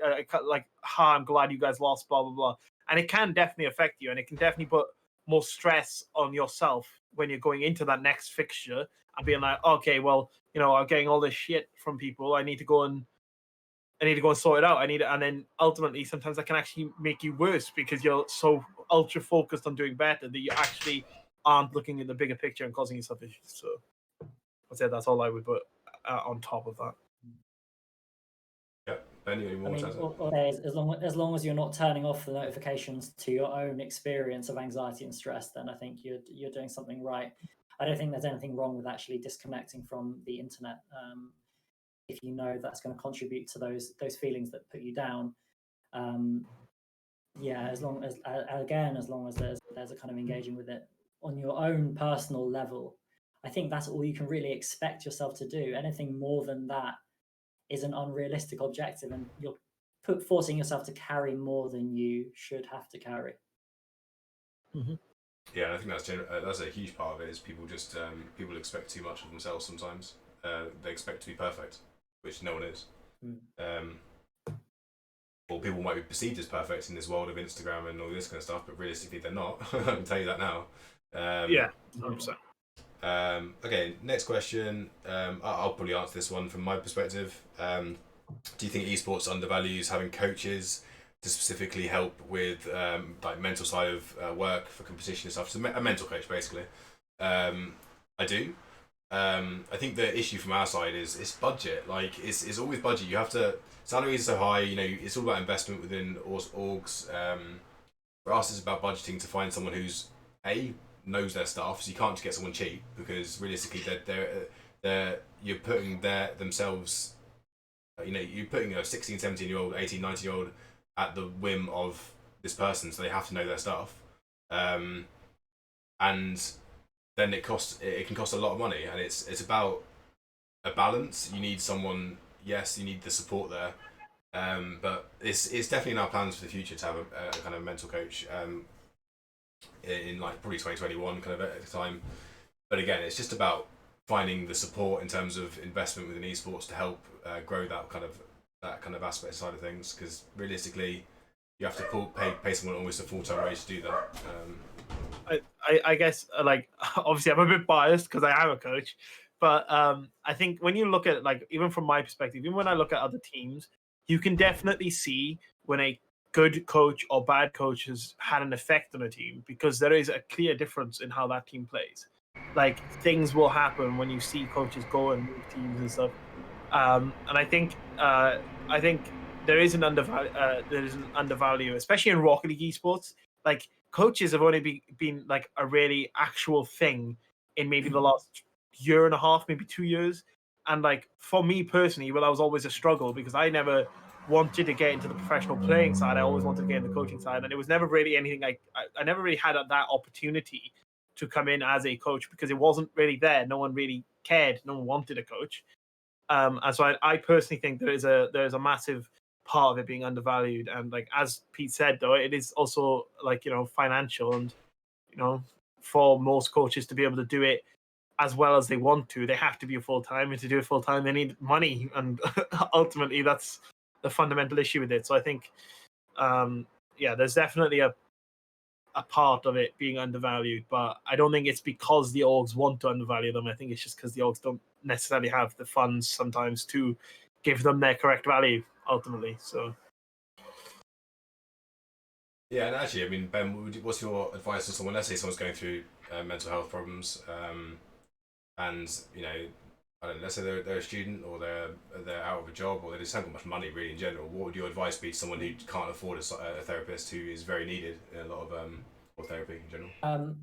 I'm glad you guys lost, blah blah blah. And it can definitely affect you, and it can definitely put more stress on yourself when you're going into that next fixture and being like, okay, well, I'm getting all this shit from people. I need to go and sort it out. And then ultimately sometimes that can actually make you worse because you're so ultra focused on doing better that you actually aren't looking at the bigger picture and causing yourself issues. So I'd say that's all I would put on top of that. Yeah, Ben, you I mean, as long as you're not turning off the notifications to your own experience of anxiety and stress, then I think you're doing something right. I don't think there's anything wrong with actually disconnecting from the internet if you know that's going to contribute to those feelings that put you down. Yeah, as long as there's a kind of engaging with it on your own personal level, I think that's all you can really expect yourself to do. Anything more than that is an unrealistic objective, and you're forcing yourself to carry more than you should have to carry. Mm-hmm. Yeah, I think that's a huge part of it. Is people just people expect too much of themselves sometimes. They expect to be perfect, which no one is. Or people might be perceived as perfect in this world of Instagram and all this kind of stuff, but realistically they're not. I can tell you that now. Yeah, 100%. Okay, next question. I'll probably answer this one from my perspective. Do you think esports undervalues having coaches to specifically help with like mental side of work for competition and stuff? So a mental coach, basically. I do. I think the issue from our side is it's budget. Like it's always budget. You have to, salaries are so high. It's all about investment within orgs. For us, it's about budgeting to find someone who's knows their stuff. So you can't just get someone cheap because realistically, you're putting themselves. You're putting a 16, 17-year-old, 18, 19-year-old at the whim of this person, so they have to know their stuff. And then it can cost a lot of money, and it's about a balance. You need someone, yes, you need the support there, but it's definitely in our plans for the future to have a kind of mental coach in like probably 2021 kind of at the time. But again, it's just about finding the support in terms of investment within esports to help grow that kind of aspect side of things, because realistically you have to pay someone almost a full-time wage to do that. I guess like obviously I'm a bit biased because I am a coach, but I think when you look at like, even from my perspective, even when I look at other teams, you can definitely see when a good coach or bad coach has had an effect on a team, because there is a clear difference in how that team plays. Like things will happen when you see coaches go and move teams and stuff. And I think there is an undervalue, especially in Rocket League esports. Like coaches have only been like a really actual thing in maybe the last year and a half, maybe 2 years. And like for me personally, well, I was always a struggle because I never wanted to get into the professional playing side. I always wanted to get in the coaching side, and it was never really anything I never really had that opportunity to come in as a coach because it wasn't really there. No one really cared. No one wanted a coach. And so I personally think there is a massive part of it being undervalued. And like as Pete said, though, it is also like financial, and for most coaches to be able to do it as well as they want to, they have to be full time, and to do it full time, they need money, and ultimately that's the fundamental issue with it. So I think, there's definitely a part of it being undervalued, but I don't think it's because the orgs want to undervalue them. I think it's just because the orgs don't necessarily have the funds sometimes to give them their correct value ultimately. So yeah, and actually, I mean, Ben, what's your advice to someone? Let's say someone's going through mental health problems, and I don't know, let's say they're a student, or they're out of a job, or they just haven't got much money really in general. What would your advice be to someone who can't afford a therapist, who is very needed in a lot of therapy in general?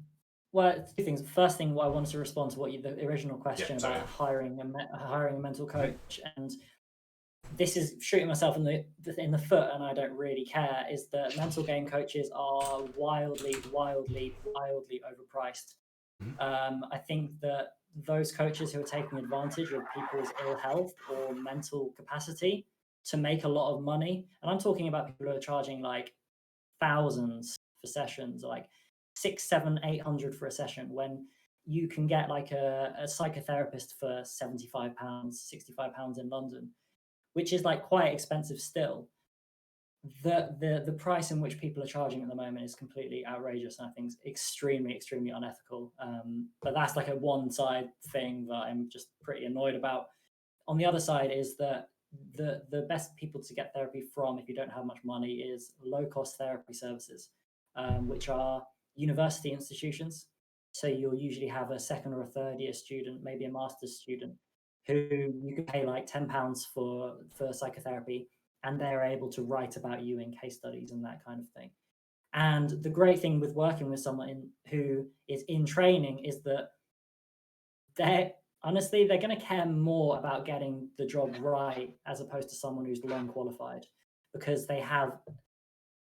Well, two things. First thing, I wanted to respond to the original question about hiring a mental coach, and this is shooting myself in the foot, and I don't really care, is that mental game coaches are wildly overpriced. I think that those coaches who are taking advantage of people's ill health or mental capacity to make a lot of money, and I'm talking about people who are charging like thousands for sessions, like 600, 700, 800 for a session, when you can get like a psychotherapist for £75, £65 in London, which is like quite expensive still. The price in which people are charging at the moment is completely outrageous, and I think it's extremely unethical. But that's like a one side thing that I'm just pretty annoyed about. On the other side is that the best people to get therapy from, if you don't have much money, is low cost therapy services, which are university institutions. So you'll usually have a second or a third year student, maybe a master's student, who you can pay like £10 for psychotherapy, and they're able to write about you in case studies and that kind of thing. And the great thing with working with someone who is in training is that they're going to care more about getting the job right as opposed to someone who's long qualified, because they have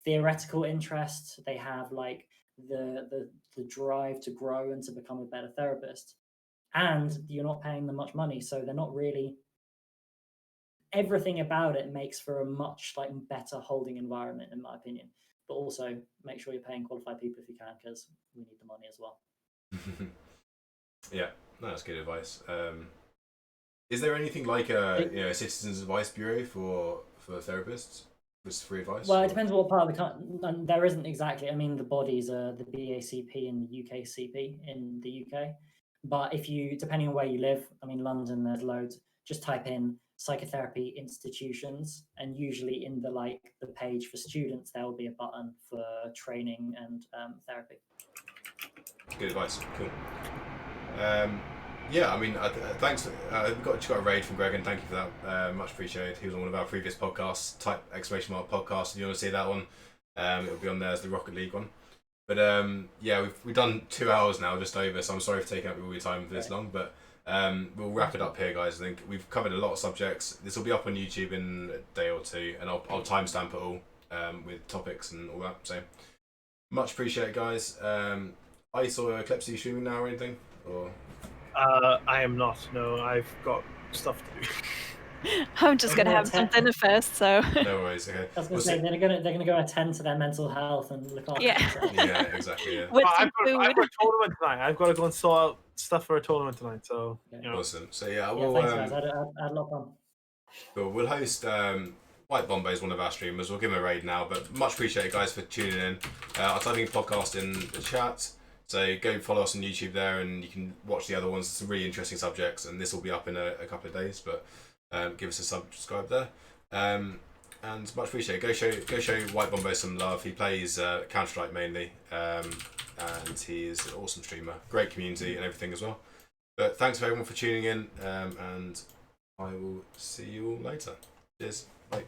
theoretical interest, they have like the drive to grow and to become a better therapist, and you're not paying them much money, so they're not really, everything about it makes for a much like better holding environment, in my opinion. But also make sure you're paying qualified people if you can, because we need the money as well. Yeah, that's good advice. Is there anything like a citizens advice bureau for therapists with free advice? Well, it depends what part of the country. There isn't exactly. I mean, the bodies are the BACP and the UKCP in the UK. But if you, depending on where you live, I mean, London, there's loads. Just type in psychotherapy institutions, and usually in the page for students, there will be a button for training and therapy. Good advice. Cool. Yeah, I mean, thanks. We just got a raid from Greg, and thank you for that. Much appreciated. He was on one of our previous podcasts. Type ! Podcast if you want to see that one. It'll be on there as the Rocket League one. But yeah, we've done 2 hours now, just over. So I'm sorry for taking up all your time for this long, but we'll wrap it up here, guys. I think we've covered a lot of subjects. This will be up on YouTube in a day or two, and I'll timestamp it all with topics and all that. So much appreciated, guys. Ice or Eclipse, are you streaming now or anything? Or I am not. No, I've got stuff to do. I'm just going to have some dinner first, so. No worries. Okay. I was going to say they're going to go attend to their mental health and look after themselves. Yeah, exactly. Yeah. I've got a tournament tonight. I've got to go and sort out stuff for a tournament tonight. So you know. Awesome. So yeah, thanks guys. I had a lot of fun. Cool. We'll host White Bombay is one of our streamers. We'll give him a raid now. But much appreciated, guys, for tuning in. I'll type in podcast in the chat. So go follow us on YouTube there, and you can watch the other ones. Some really interesting subjects, and this will be up in a couple of days. But give us a subscribe there, and much appreciated. Go show White Bombay some love. He plays Counter-Strike mainly, and he is an awesome streamer. Great community and everything as well. But thanks for everyone for tuning in, and I will see you all later. Cheers. Bye.